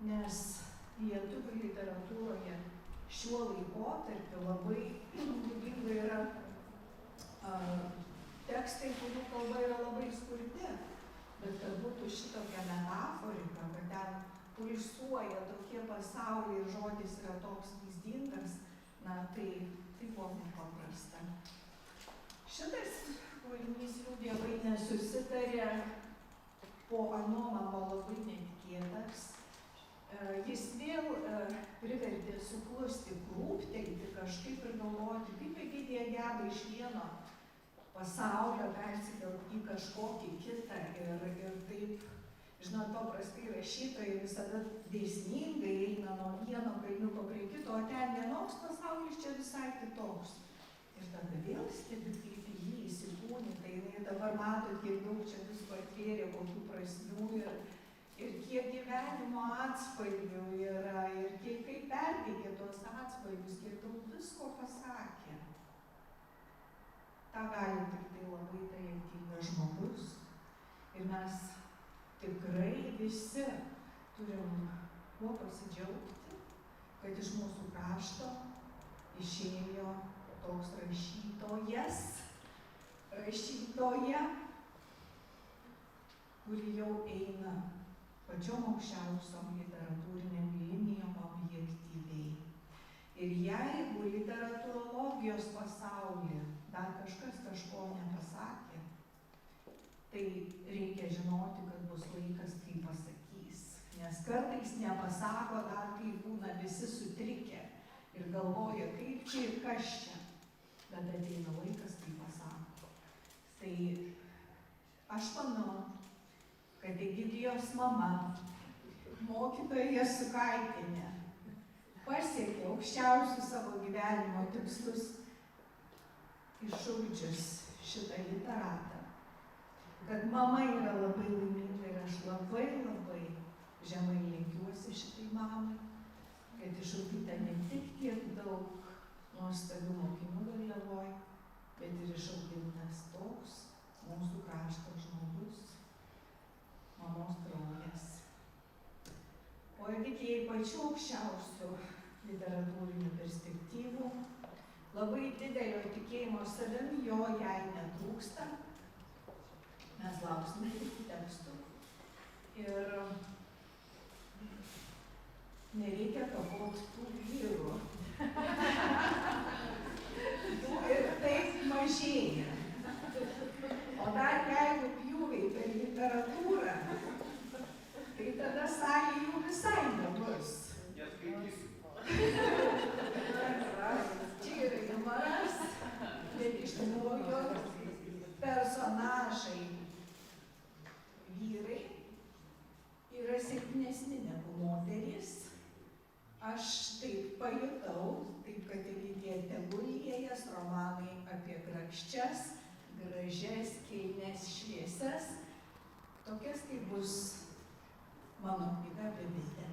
Nes lietuvių literatūroje šiuo laikotarpiu labai būdinga yra tekstai, kurių kalba yra labai skurdi. Bet kad būtų šitokia metaforika, kad ten pulsuoja tokie pasauliai ir žodis yra toks vaizdingas, na tai buvo nepaprasta. Šitas kūrinys Jų dievai nesusitarė, po ano man buvo labai netikėtas. Jis vėl privertė suklusti, krūptelti kažkaip ir galvoti, kaip Egidija geba iš vieno pasaulio persikelti į kažkokį kitą ir taip, žinot, paprastai rašytojai visada dėsningai eina nuo vieno kalniuko prie kito, o ten vienoks pasaulis, čia visai kitoks. Ir tada vėl stebi, kaip į jį įsikūnyta, jinai dabar matot, kiek daug čia visko atvėrė, kokių prasmių ir kiek gyvenimo atspalvių yra, ir kaip perteikė tuos atspalvius, kiek daug visko pasakė. Ta gali tik tai labai talentingas žmogus. Ir mes tikrai visi turim kuo pasidžiaugti, kad iš mūsų krašto išėjo toks rašytoja, kuri jau eina pačiom aukščiausiom literatūrinėm linijom objektyviai. Ir jeigu literatūrologijos pasaulyje dar kažkas kažko nepasakė, tai reikia žinoti, kad bus laikas, kai pasakys. Nes kartais nepasako dar, kai būna visi sutrikę ir galvoja, kaip čia ir kas čia. Bet ateina laikas, kai pasako. Tai aš manau, kad Egidijos mama, mokytoja Jasukaitienė, pasiekė aukščiausius savo gyvenimo tikslus, išugdžius šitą literatą. Kad mama yra labai laiminga ir aš labai žemai lenkiuosi šitai mamai, kad išugdyta ne tik tiek daug nuostabių mokinių Garliavoj, bet ir išaugintas toks mūsų krašto žmogus, mamos kraujas. O Egidijai pačių aukščiausių literatūrinių perspektyvų, labai didelio tikėjimo savim, jo jai netrūksta. Mes lauksime kitų tekstų. Ir nereikia kapoti tų vyrų. Jų ir taip mažėja. O dar jeigu pjūviai per literatūrą, tai tada salė jų visai nebus. Čia yra jumoras, bet iš tikrųjų personažai vyrai yra silpnesni negu moterys. Aš taip pajutau, taip kad ir įdėti Gulėjas romanai apie grakščias, gražias, kilnes, šviesias, tokias kaip bus mano knyga apie bitę.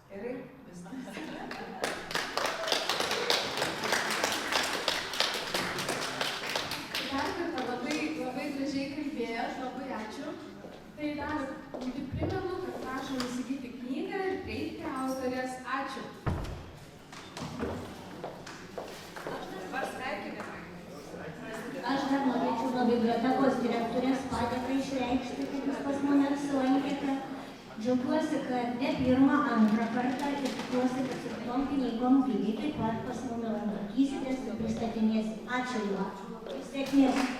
Gerai? Viskas. Dar kartą labai gražiai kalbėjot, labai ačiū. Tai dar primenu, kad prašom įsigyti knygą ir kreipti autorės. Ačiū. Aš dar norėčiau nuo bibliotekos direktorės padėką išreikšti, kad jūs pas mane apsilankėte. Džiaugiuosi, kad ne pirmą, antrą kartą ir tikiuosi, kad su kitom knygom lygiai taip pat pas mumi lankysitės ir pristatinėsit. Ačiū jums. Sėkmės.